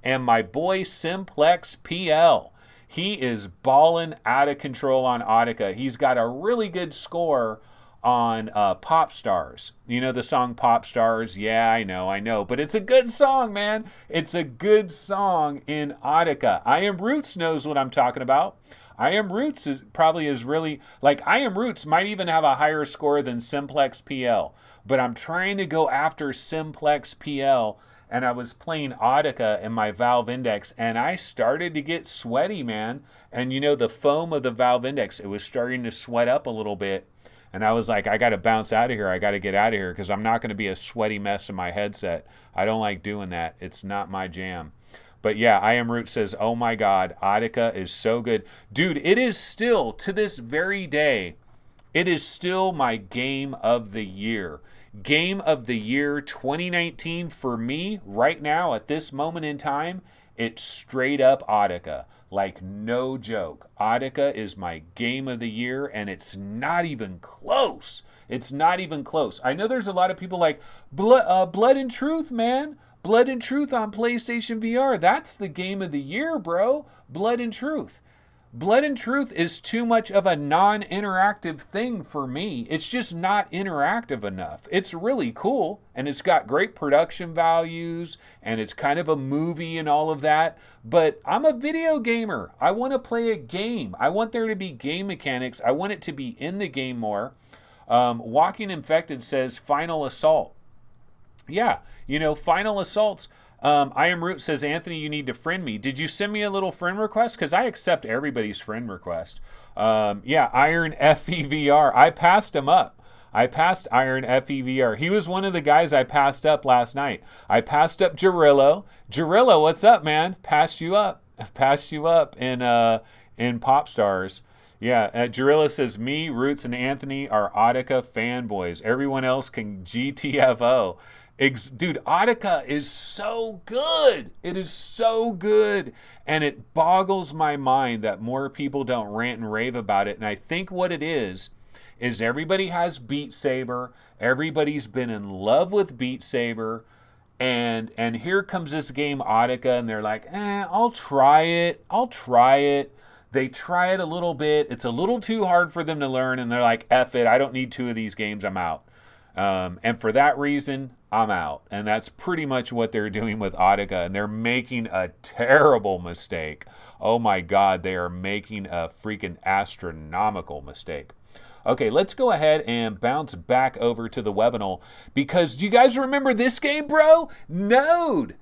and my boy Simplex PL, he is balling out of control on Audica. He's got a really good score on Pop Stars. You know the song Pop Stars? Yeah, I know. But it's a good song, man. It's a good song in Audica. I Am Roots knows what I'm talking about. I Am Roots is really, like, I Am Roots might even have a higher score than Simplex PL. But I'm trying to go after Simplex PL, and I was playing Audica in my Valve Index, and I started to get sweaty, man. And you know, the foam of the Valve Index, it was starting to sweat up a little bit. And I was like, I got to bounce out of here. I got to get out of here because I'm not going to be a sweaty mess in my headset. I don't like doing that. It's not my jam. But yeah, I Am Root says, oh my God, Audica is so good. Dude, it is still, to this very day, it is still my game of the year. Game of the year 2019 for me right now at this moment in time, it's straight up Audica. Like, no joke. Audica is my game of the year, and it's not even close. It's not even close. I know there's a lot of people like, Blood and Truth, man. Blood and Truth on PlayStation VR. That's the game of the year, bro. Blood and Truth. Blood and Truth is too much of a non-interactive thing for me. It's just not interactive enough. It's really cool, and it's got great production values, and it's kind of a movie and all of that, but I'm a video gamer. I want to play a game. I want there to be game mechanics. I want it to be in the game more. Walking Infected says Final Assault. Yeah, you know, Final Assault's I Am Root says, Anthony, you need to friend me. Did you send me a little friend request? Because I accept everybody's friend request. Yeah, Iron FEVR. I passed him up. I passed Iron FEVR. He was one of the guys I passed up last night. I passed up Jarillo. Jarillo, what's up, man? Passed you up. Passed you up in Pop Stars. Yeah, Jarillo says, me, Roots, and Anthony are Audica fanboys. Everyone else can GTFO. Dude, Audica is so good. It is so good. And it boggles my mind that more people don't rant and rave about it. And I think what it is everybody has Beat Saber. Everybody's been in love with Beat Saber. And here comes this game, Audica, and they're like, I'll try it. They try it a little bit. It's a little too hard for them to learn. And they're like, F it. I don't need 2 of these games. I'm out. And for that reason, I'm out. And that's pretty much what they're doing with Audica. And they're making a terrible mistake. Oh my God, they are making a freaking astronomical mistake. Okay, let's go ahead and bounce back over to the webinar, because do you guys remember this game, bro? Node,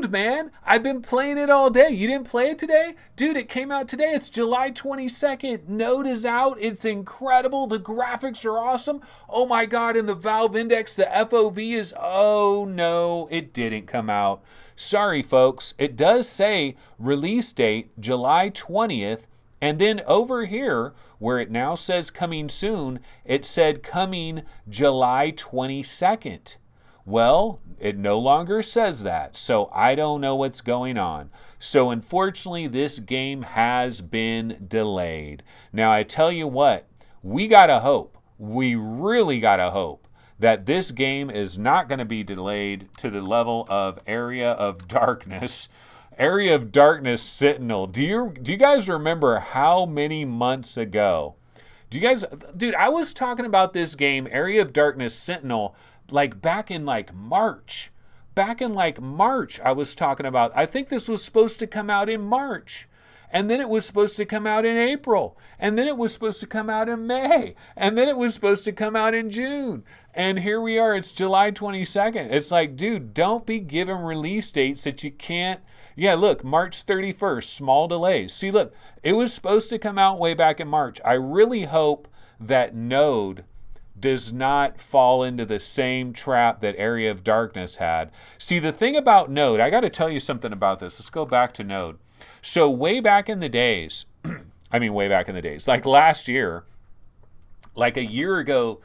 man. I've been playing it all day. You didn't play it today? Dude, it came out today. It's July 22nd. Node is out. It's incredible. The graphics are awesome. Oh my God, in the Valve Index, the FOV is, oh no, it didn't come out. Sorry, folks. It does say release date, July 20th. And then over here, where it now says coming soon, it said coming July 22nd. Well, it no longer says that, so I don't know what's going on. So unfortunately, this game has been delayed. Now, I tell you what, we gotta hope. We really gotta hope that this game is not going to be delayed to the level of Area of Darkness. Area of Darkness Sentinel. Do you guys remember how many months ago? Dude, I was talking about this game, Area of Darkness Sentinel, like back in March. Back in March, I was talking about, I think this was supposed to come out in March. And then it was supposed to come out in April. And then it was supposed to come out in May. And then it was supposed to come out in June. And here we are, it's July 22nd. It's like, dude, don't be giving release dates that you can't. Yeah, look, March 31st, small delays. See, look, it was supposed to come out way back in March. I really hope that Node does not fall into the same trap that Area of Darkness had. See, the thing about Node, I got to tell you something about this. Let's go back to Node. So way back in the days, like last year, like a year ago,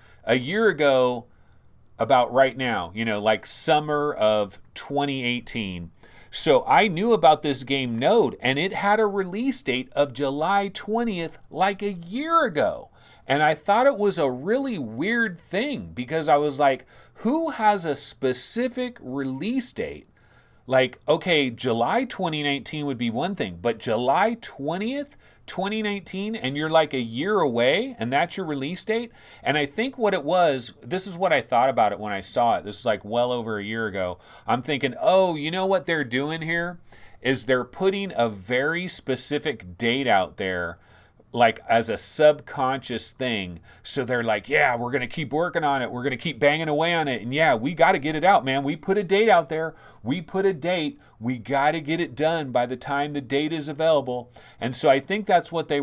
about right now, like summer of 2018. So I knew about this game Node, and it had a release date of July 20th, like a year ago. And I thought it was a really weird thing because I was like, who has a specific release date? Like, okay, July 2019 would be one thing, but July 20th, 2019, and you're like a year away, and that's your release date? And I think what it was, this is what I thought about it when I saw it. This is like well over a year ago. I'm thinking, oh, you know what they're doing here? Is they're putting a very specific date out there, like as a subconscious thing. So they're like, yeah, we're going to keep working on it. We're going to keep banging away on it. And yeah, we got to get it out, man. We put a date out there. We put a date. We got to get it done by the time the date is available. And so I think that's what they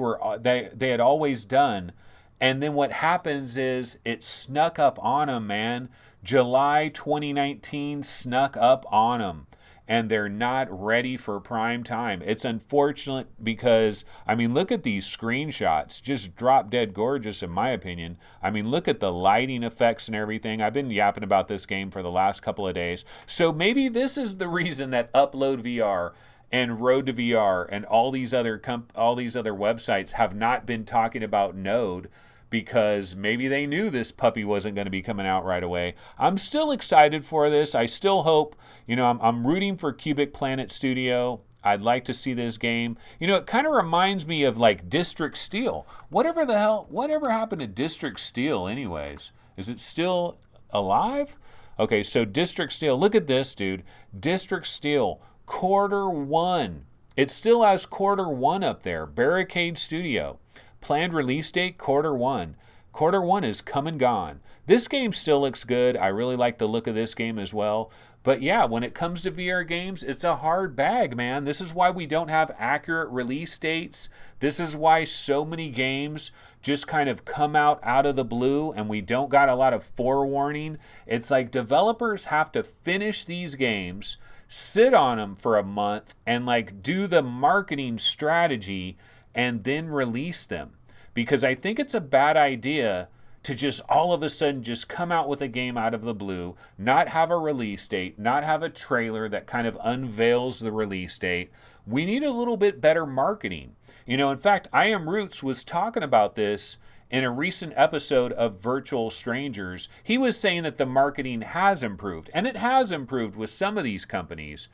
had always done. And then what happens is it snuck up on them, man. July 2019 snuck up on them. And they're not ready for prime time. It's unfortunate because, I mean, look at these screenshots. Just drop dead gorgeous in my opinion. I mean, look at the lighting effects and everything. I've been yapping about this game for the last couple of days. So maybe this is the reason that Upload VR and Road to VR and all these other websites have not been talking about Node, because maybe they knew this puppy wasn't going to be coming out right away. I'm still excited for this. I still hope, I'm rooting for Cubic Planet Studio. I'd like to see this game. It kind of reminds me of like District Steel. Whatever happened to District Steel anyways? Is it still alive? Okay, so District Steel, look at this, dude. District Steel, Q1. It still has Q1 up there. Barricade Studio. Planned release date, Q1. Q1 is come and gone. This game still looks good. I really like the look of this game as well. But yeah, when it comes to VR games, it's a hard bag, man. This is why we don't have accurate release dates. This is why so many games just kind of come out of the blue and we don't got a lot of forewarning. It's like developers have to finish these games, sit on them for a month, and like do the marketing strategy and then release them. Because I think it's a bad idea to just all of a sudden just come out with a game out of the blue, not have a release date, not have a trailer that kind of unveils the release date. We need a little bit better marketing. In fact, I Am Roots was talking about this in a recent episode of Virtual Strangers. He was saying that the marketing has improved, and it has improved with some of these companies.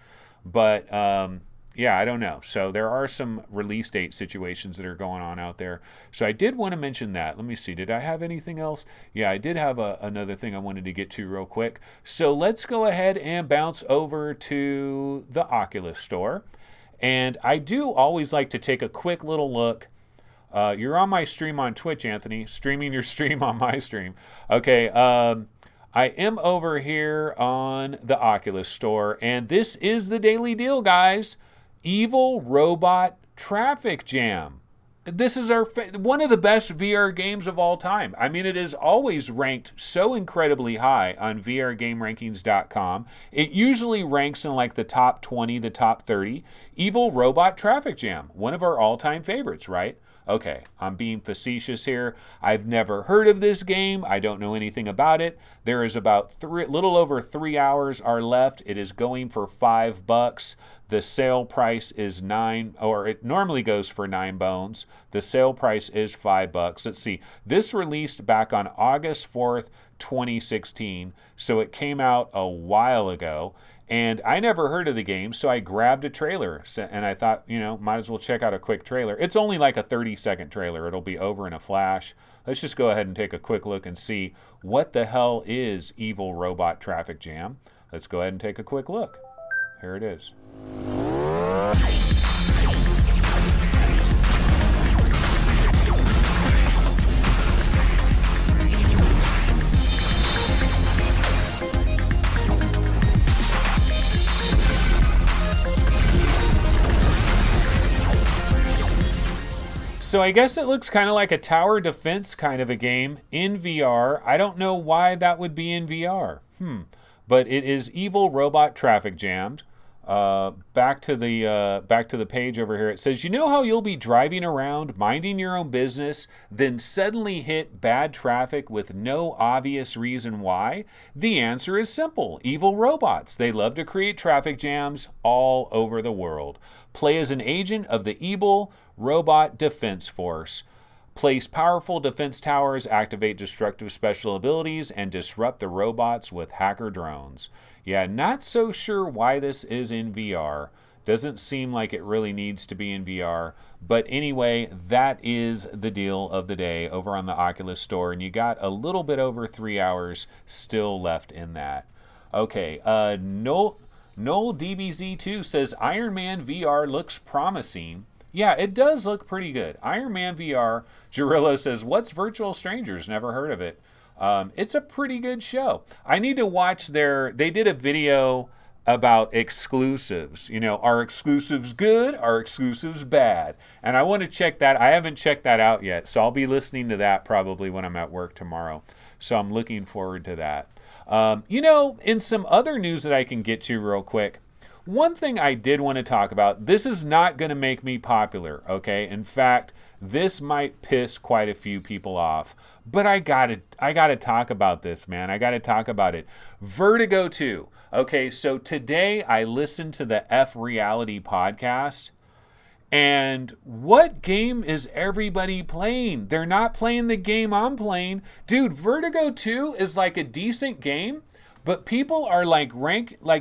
But yeah, I don't know. So there are some release date situations that are going on out there. So I did want to mention that. Let me see. Did I have anything else? Yeah, I did have another thing I wanted to get to real quick. So let's go ahead and bounce over to the Oculus store. And I do always like to take a quick little look. You're on my stream on Twitch, Anthony. Streaming your stream on my stream. Okay, I am over here on the Oculus store. And this is the daily deal, guys. Evil Robot Traffic Jam. This is one of the best VR games of all time. I mean, it is always ranked so incredibly high on VRGameRankings.com. It usually ranks in like the top 20, the top 30. Evil Robot Traffic Jam, one of our all-time favorites, right? Okay, I'm being facetious here. I've never heard of this game. I don't know anything about it. There is about little over 3 hours are left. It is going for $5. The sale price is it normally goes for 9 bones. The sale price is $5. Let's see. This released back on August 4th, 2016. So it came out a while ago. And I never heard of the game, so I grabbed a trailer. And I thought, might as well check out a quick trailer. It's only like a 30-second trailer. It'll be over in a flash. Let's just go ahead and take a quick look and see what the hell is Evil Robot Traffic Jam. Let's go ahead and take a quick look. Here it is. So I guess it looks kind of like a tower defense kind of a game in VR. I don't know why that would be in VR. But it is evil robot traffic jammed. Back to the page over here. It says, you know how you'll be driving around, minding your own business, then suddenly hit bad traffic with no obvious reason why? The answer is simple. Evil robots. They love to create traffic jams all over the world. Play as an agent of the evil robot defense force. Place powerful defense towers, activate destructive special abilities, and disrupt the robots with hacker drones. Yeah, not so sure why this is in VR. Doesn't seem like it really needs to be in VR. But anyway, that is the deal of the day over on the Oculus store. And you got a little bit over 3 hours still left in that. Okay, Noel DBZ2 says Iron Man VR looks promising. Yeah, it does look pretty good. Iron Man VR. Girillo says, what's Virtual Strangers? Never heard of it. It's a pretty good show. I need to watch they did a video about exclusives. You know, are exclusives good? Are exclusives bad? And I want to check that. I haven't checked that out yet. So I'll be listening to that probably when I'm at work tomorrow. So I'm looking forward to that. You know, in some other news that I can get to real quick, one thing I did want to talk about, this is not going to make me popular, okay? In fact, this might piss quite a few people off, but I got to talk about this, man. I got to talk about it. Vertigo 2. Okay, so today I listened to the F Reality podcast, and what game is everybody playing? They're not playing the game I'm playing. Dude, Vertigo 2 is like a decent game. But people are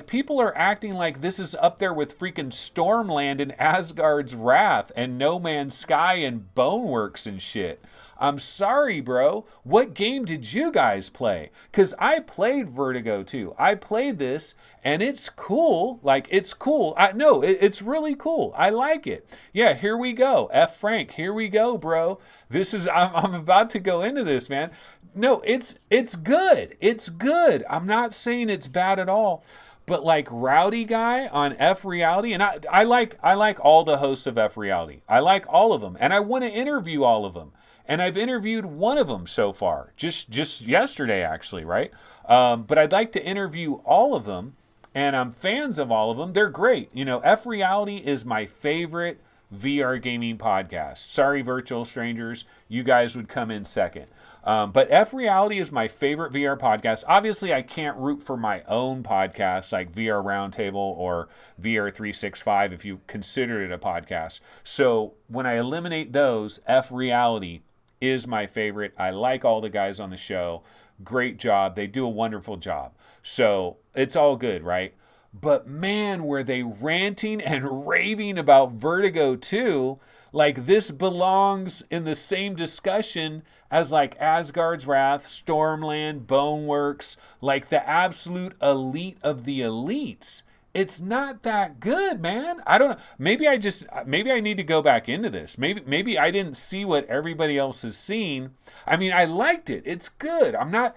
people are acting like this is up there with freaking Stormland and Asgard's Wrath and No Man's Sky and Boneworks and shit. I'm sorry, bro. What game did you guys play? Because I played Vertigo 2. I played this, and it's cool. Like, it's cool. It's really cool. I like it. Yeah, here we go. F. Frank, here we go, bro. I'm about to go into this, man. No, it's good. It's good. I'm not saying it's bad at all. But like Rowdy Guy on F Reality, and I like all the hosts of F Reality. I like all of them, and I want to interview all of them. And I've interviewed one of them so far, just yesterday actually, right? But I'd like to interview all of them, and I'm fans of all of them. They're great. You know, F Reality is my favorite VR gaming podcast. Sorry, Virtual Strangers, you guys would come in second. But F Reality is my favorite VR podcast. Obviously, I can't root for my own podcasts like VR Roundtable or VR 365 if you consider it a podcast. So when I eliminate those, F Reality is my favorite. I like all the guys on the show. Great job. They do a wonderful job. So it's all good, right? But man, were they ranting and raving about Vertigo 2. Like this belongs in the same discussion as like Asgard's Wrath, Stormland, Boneworks, like the absolute elite of the elites. It's not that good, man. I don't know. Maybe I need to go back into this. Maybe I didn't see what everybody else has seen. I mean, I liked it. It's good. I'm not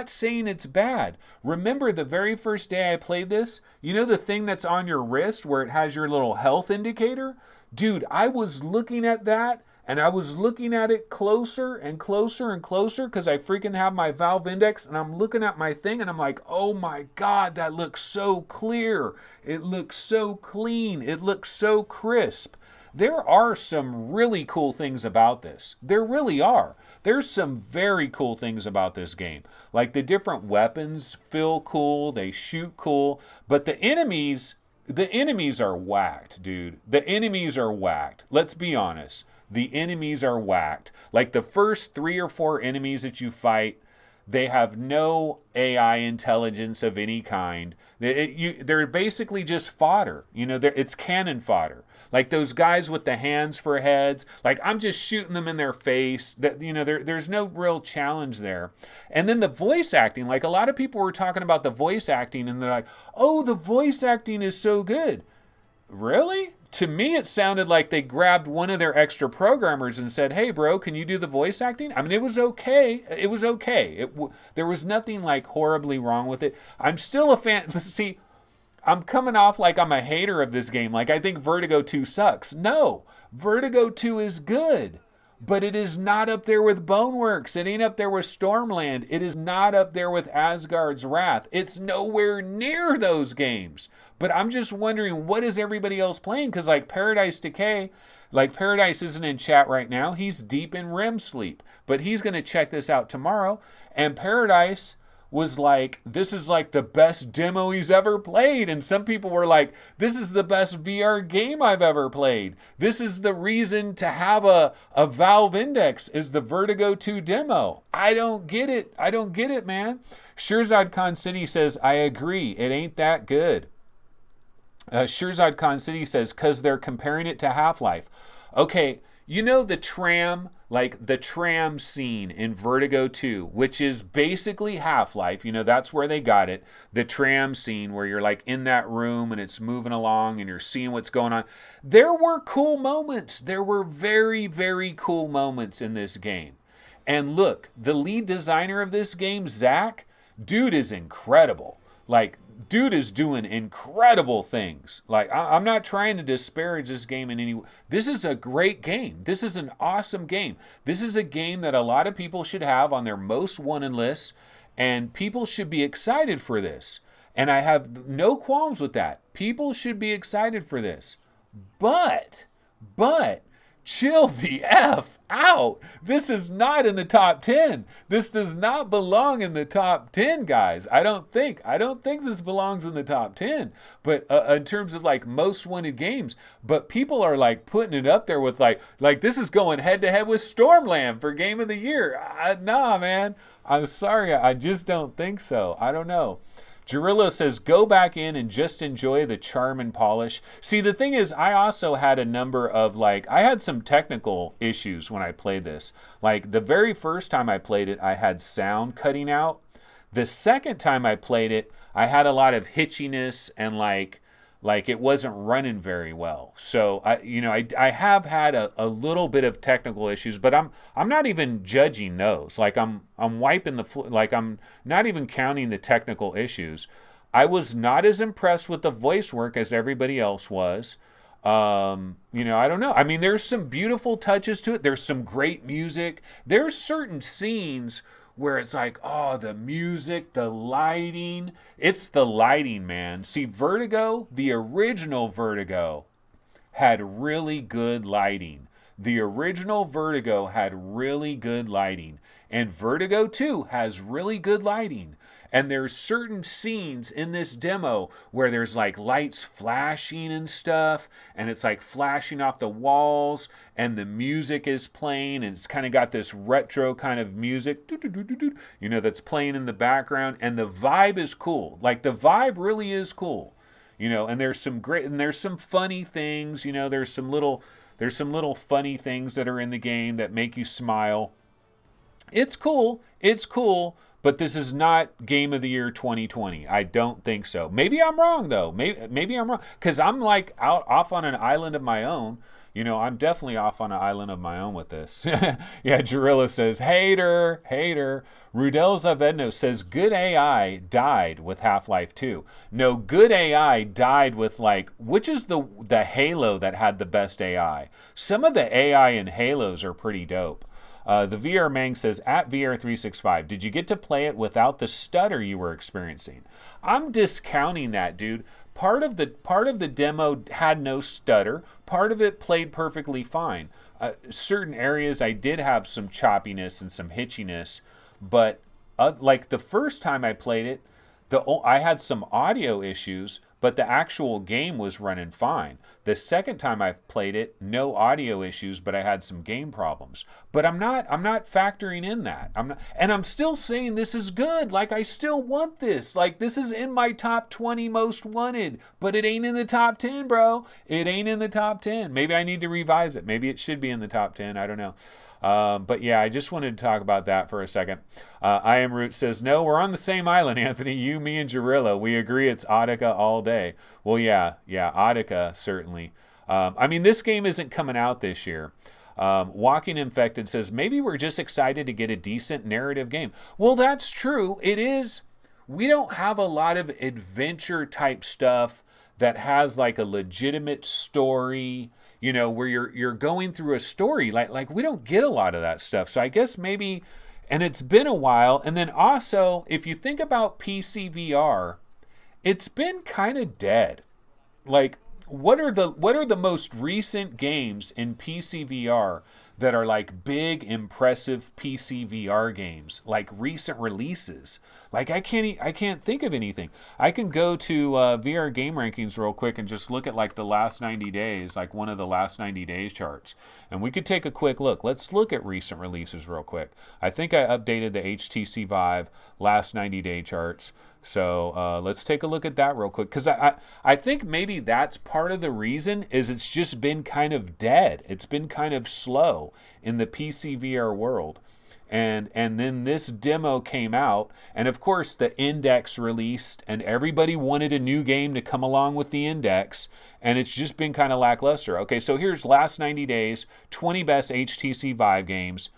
saying it's bad. Remember the very first day I played this? You know the thing that's on your wrist where it has your little health indicator? Dude, I was looking at that, and I was looking at it closer and closer and closer because I freaking have my Valve Index, and I'm looking at my thing, and I'm like, oh my God, that looks so clear. It looks so clean. It looks so crisp. There are some really cool things about this. There really are. There's some very cool things about this game. Like the different weapons feel cool. They shoot cool. But the enemies are whacked, dude. The enemies are whacked. Let's be honest. The enemies are whacked. Like the first 3 or 4 enemies that you fight, they have no AI intelligence of any kind. They're basically just fodder. You know, it's cannon fodder. Like those guys with the hands for heads. Like I'm just shooting them in their face. That there's no real challenge there. And then the voice acting. Like a lot of people were talking about the voice acting, and they're like, "Oh, the voice acting is so good." Really? To me, it sounded like they grabbed one of their extra programmers and said, "Hey, bro, can you do the voice acting?" I mean, it was okay. It was okay. There was nothing like horribly wrong with it. I'm still a fan. See, I'm coming off like I'm a hater of this game. Like I think Vertigo 2 sucks. No, Vertigo 2 is good. But it is not up there with Boneworks. It ain't up there with Stormland. It is not up there with Asgard's Wrath. It's nowhere near those games. But I'm just wondering, what is everybody else playing? Because like Paradise Decay, like Paradise isn't in chat right now. He's deep in REM sleep. But he's going to check this out tomorrow. And Paradise was like, this is like the best demo he's ever played. And some people were like, this is the best VR game I've ever played. This is the reason to have a Valve Index is the Vertigo 2 demo. I don't get it. I don't get it, man. Shirzad Khan City says, I agree. It ain't that good. Shirzad Khan City says, because they're comparing it to Half-Life. Okay, you know the tram, like the tram scene in Vertigo 2, which is basically Half-Life. You know, that's where they got it. The tram scene where you're like in that room and it's moving along and you're seeing what's going on. There were cool moments. There were very, very cool moments in this game. And look, the lead designer of this game, Zach, dude is incredible. Like, dude is doing incredible things. Like, I'm not trying to disparage this game in any way. This is a great game. This is an awesome game. This is a game that a lot of people should have on their most wanted lists, and people should be excited for this. And I have no qualms with that. People should be excited for this. But, chill the F out. This is not in the top 10. This does not belong in the top 10, guys. I don't think this belongs in the top 10. But in terms of like most wanted games, but people are like putting it up there with like this is going head to head with Stormland for Game of the Year. Nah, man. I'm sorry. I just don't think so. I don't know. Gerillo says, go back in and just enjoy the charm and polish. See, the thing is, I also had a number of, I had some technical issues when I played this. Like, the very first time I played it, I had sound cutting out. The second time I played it, I had a lot of hitchiness and, like it wasn't running very well. So I have had a little bit of technical issues, but I'm not even judging those. Like I'm wiping I'm not even counting the technical issues. I was not as impressed with the voice work as everybody else was. I don't know. I mean, there's some beautiful touches to it. There's some great music. There's certain scenes where it's like, oh, the music, the lighting. It's the lighting, man. See, Vertigo, the original Vertigo, had really good lighting. The original Vertigo had really good lighting. And Vertigo 2 has really good lighting. And there's certain scenes in this demo where there's like lights flashing and stuff, and it's like flashing off the walls, and the music is playing, and it's kind of got this retro kind of music, that's playing in the background, and the vibe is cool. Like the vibe really is cool, and there's some funny things, there's some little funny things that are in the game that make you smile. It's cool. But this is not Game of the Year 2020. I don't think so. Maybe I'm wrong, though. Maybe I'm wrong. Because I'm like off on an island of my own. I'm definitely off on an island of my own with this. Yeah, Jarilla says, hater. Rudel Zavedno says, good AI died with Half-Life 2. No, good AI died with which is the Halo that had the best AI? Some of the AI in Halos are pretty dope. The VR Mang says, at VR365, did you get to play it without the stutter you were experiencing? I'm discounting that, dude. Part of the demo had no stutter. Part of it played perfectly fine. Certain areas I did have some choppiness and some hitchiness, but the first time I played it, I had some audio issues, but the actual game was running fine. The second time I played it, no audio issues, but I had some game problems. But I'm not factoring in that. I'm still saying this is good. I still want this. This is in my top 20 most wanted, but it ain't in the top 10, bro. It ain't in the top 10. Maybe I need to revise it. Maybe it should be in the top 10. I don't know. But yeah, I just wanted to talk about that for a second. I Am Root says, no, we're on the same island, Anthony. You, me, and Jarilla. We agree it's Audica all day. Well, yeah, Audica, certainly. This game isn't coming out this year. Walking Infected says, maybe we're just excited to get a decent narrative game. Well, that's true. It is. we don't have a lot of adventure type stuff that has like a legitimate story, you know, where you're going through a story. Like we don't get a lot of that stuff. So I guess maybe, and it's been a while. And then also, if you think about PC VR, it's been kind of dead. Like, what are the most recent games in PC VR that are like big, impressive PC VR games, like recent releases? Like I can't think of anything. I can go to VR game rankings real quick and just look at like the last 90 days, like one of the last 90 days charts, and we could take a quick look. Let's look at recent releases real quick. I think I updated the HTC Vive last 90 day charts. So let's take a look at that real quick, because I think maybe that's part of the reason is it's just been kind of dead. It's been kind of slow in the PC VR world. And then this demo came out, and of course the Index released, and everybody wanted a new game to come along with the Index, and it's just been kind of lackluster. Okay, so here's last 90 days, 20 best HTC Vive games.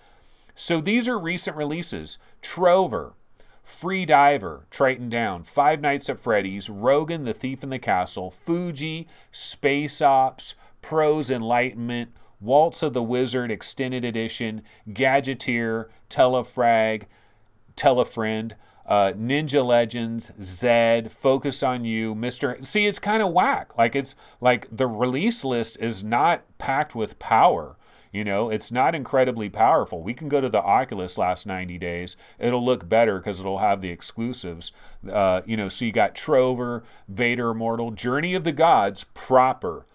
So these are recent releases. Trover, Free Diver, Triton Down, Five Nights at Freddy's, Rogan, The Thief in the Castle, Fuji, Space Ops, Pros Enlightenment, Waltz of the Wizard Extended Edition, Gadgeteer, Telefrag, Telefriend, Ninja Legends, Zed, Focus on You, Mr. See, it's kind of whack. Like, it's like the release list is not packed with power. You know, it's not incredibly powerful. We can go to the Oculus last 90 days. It'll look better because it'll have the exclusives. You know, so you got Trover, Vader Immortal, Journey of the Gods, proper.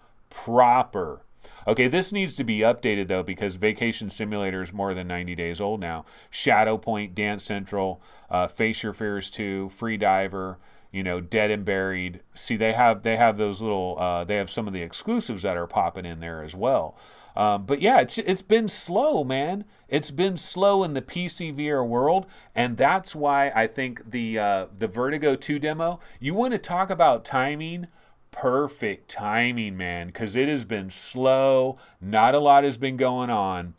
Okay, this needs to be updated, though, because Vacation Simulator is more than 90 days old now. Shadow Point, Dance Central, Face Your Fears 2, Free Diver, you know, Dead and Buried. See, they have those little, they have some of the exclusives that are popping in there as well. But yeah, it's been slow, man. It's been slow in the PC VR world, and that's why I think the Vertigo 2 demo, you want to talk about timing, perfect timing, man, because it has been slow. Not a lot has been going on.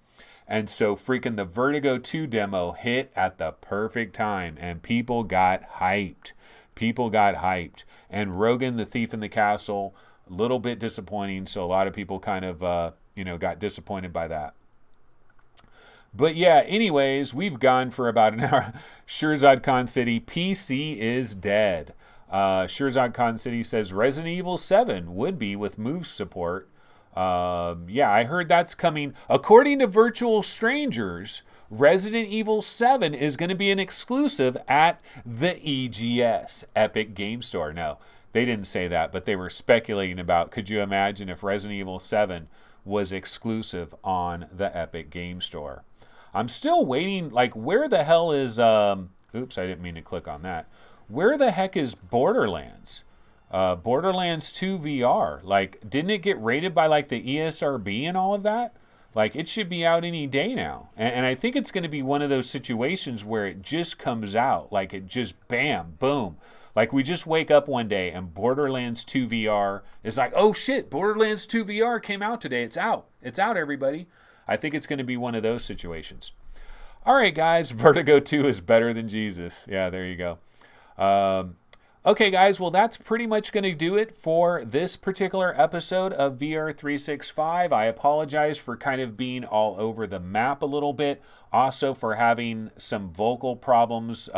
And so freaking the Vertigo 2 demo hit at the perfect time, and people got hyped. And Rogan, The Thief in the Castle, a little bit disappointing. So a lot of people kind of, got disappointed by that. But yeah, anyways, we've gone for about an hour. Shirzad Khan City, PC is dead. Shirzad Khan City says Resident Evil 7 would be with Move support. Yeah, I heard that's coming. According to Virtual Strangers, Resident Evil 7 is going to be an exclusive at the EGS, Epic Game Store. No, they didn't say that, but they were speculating about, could you imagine if Resident Evil 7 was exclusive on the Epic Game Store? I'm still waiting, like, where the hell is, oops, I didn't mean to click on that. Where the heck is Borderlands? Borderlands 2 VR. Like, didn't it get rated by, like, the ESRB and all of that? Like, it should be out any day now. And I think it's going to be one of those situations where it just comes out. Like, it just, bam, boom. Like, we just wake up one day and Borderlands 2 VR is like, oh, shit, Borderlands 2 VR came out today. It's out. It's out, everybody. I think it's going to be one of those situations. All right, guys, Vertigo 2 is better than Jesus. Yeah, there you go. Okay, guys, well, that's pretty much going to do it for this particular episode of VR 365. I apologize for kind of being all over the map a little bit. Also for having some vocal problems,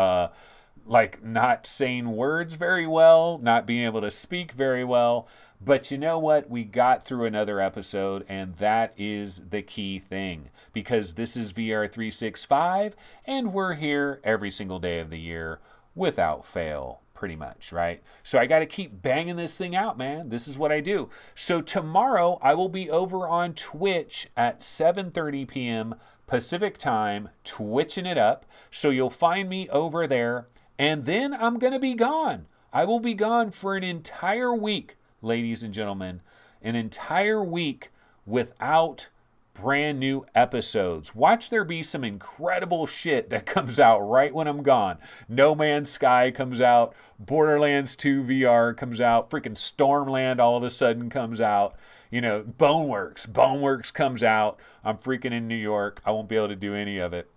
like not saying words very well, not being able to speak very well. But you know what? We got through another episode, and that is the key thing. Because this is VR 365, and we're here every single day of the year without fail, pretty much, right? So I got to keep banging this thing out, man. This is what I do. So tomorrow, I will be over on Twitch at 7:30 p.m. Pacific time, twitching it up. So you'll find me over there. And then I'm going to be gone. I will be gone for an entire week, ladies and gentlemen. An entire week without brand new episodes. Watch there be some incredible shit that comes out right when I'm gone. No Man's Sky comes out. Borderlands 2 VR comes out. Freaking Stormland all of a sudden comes out. You know, Boneworks comes out. I'm freaking in New York. I won't be able to do any of it.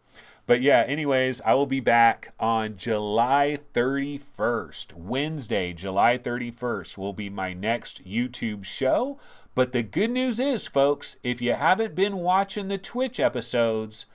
But yeah, anyways, I will be back on July 31st. Wednesday, July 31st will be my next YouTube show. But the good news is, folks, if you haven't been watching the Twitch episodes,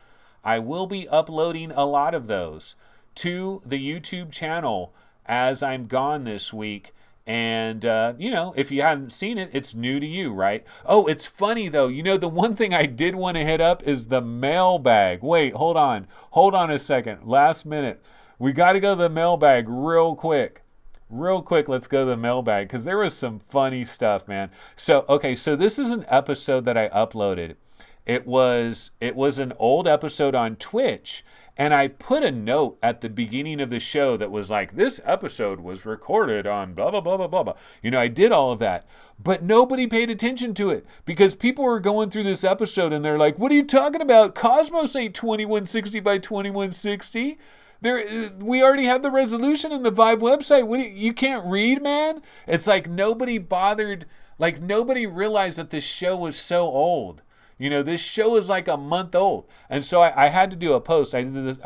I will be uploading a lot of those to the YouTube channel as I'm gone this week. And, if you haven't seen it, it's new to you, right? Oh, it's funny, though. The one thing I did want to hit up is the mailbag. Wait, hold on. Hold on a second. Last minute. We got to go to the mailbag real quick. Real quick, let's go to the mailbag because there was some funny stuff, man. So this is an episode that I uploaded. It was an old episode on Twitch. And I put a note at the beginning of the show that was like, this episode was recorded on blah, blah, blah, blah, blah, blah. I did all of that. But nobody paid attention to it because people were going through this episode and they're like, what are you talking about? Cosmos ain't 2160 by 2160. We already have the resolution in the Vive website. You can't read, man? It's like nobody bothered, like nobody realized that this show was so old. This show is like a month old. And so I had to do a post. I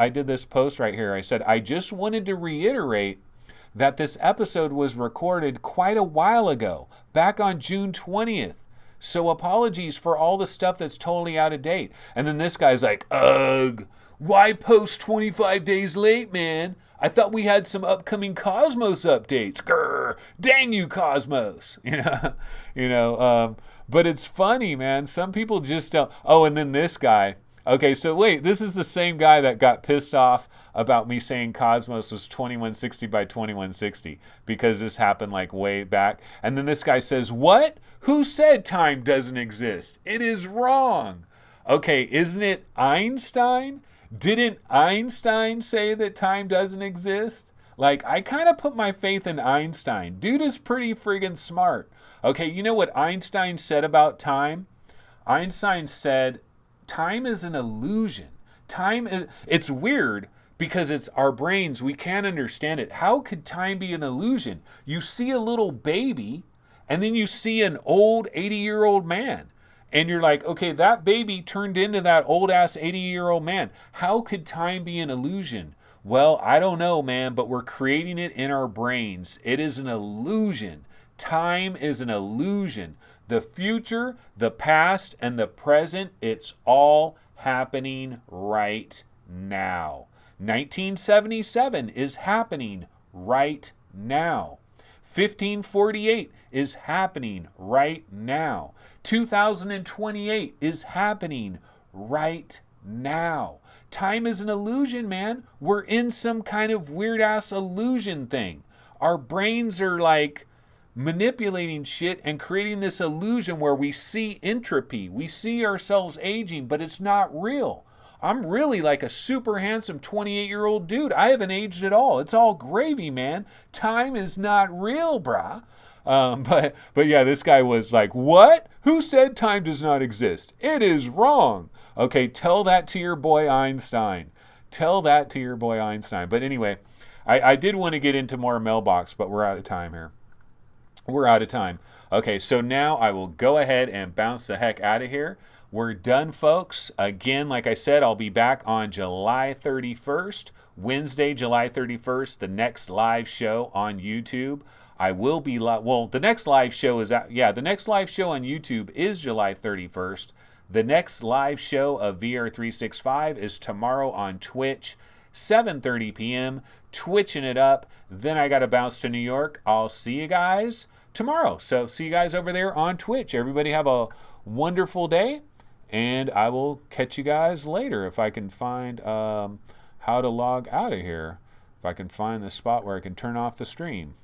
did this post right here. I said, I just wanted to reiterate that this episode was recorded quite a while ago, back on June 20th. So apologies for all the stuff that's totally out of date. And then this guy's like, ugh, why post 25 days late, man? I thought we had some upcoming Cosmos updates. Grr, dang you, Cosmos. But it's funny, man. Some people just don't. Oh, and then this guy. Okay, so wait, this is the same guy that got pissed off about me saying Cosmos was 2160 by 2160 because this happened like way back. And then this guy says, what? Who said time doesn't exist? It is wrong. Okay, isn't it Einstein? Didn't Einstein say that time doesn't exist? Like, I kind of put my faith in Einstein. Dude is pretty friggin' smart. Okay, you know what Einstein said about time? Einstein said, time is an illusion. It's weird because it's our brains. We can't understand it. How could time be an illusion? You see a little baby, and then you see an old 80-year-old man. And you're like, okay, that baby turned into that old-ass 80-year-old man. How could time be an illusion? Well, I don't know, man, but we're creating it in our brains. It is an illusion. Time is an illusion. The future, the past, and the present, it's all happening right now. 1977 is happening right now. 1548 is happening right now. 2028 is happening right now. Time is an illusion, man. We're in some kind of weird-ass illusion thing. Our brains are like manipulating shit and creating this illusion where we see entropy. We see ourselves aging, but it's not real. I'm really like a super handsome 28-year-old dude. I haven't aged at all. It's all gravy, man. Time is not real, brah. But yeah, this guy was like, what? Who said time does not exist? It is wrong. Okay, tell that to your boy Einstein. Tell that to your boy Einstein. But anyway, I did want to get into more mailbox, but we're out of time here. We're out of time. Okay, so now I will go ahead and bounce the heck out of here. We're done, folks. Again, like I said, I'll be back on July 31st, Wednesday, July 31st, the next live show on YouTube. I will be the next live show is the next live show on YouTube is July 31st. The next live show of VR365 is tomorrow on Twitch, 7:30 p.m. Twitching it up. Then I got to bounce to New York. I'll see you guys tomorrow. So see you guys over there on Twitch. Everybody have a wonderful day, and I will catch you guys later if I can find how to log out of here. If I can find the spot where I can turn off the stream.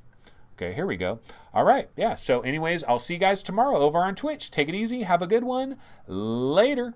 Okay, here we go. All right, yeah. So anyways, I'll see you guys tomorrow over on Twitch. Take it easy. Have a good one. Later.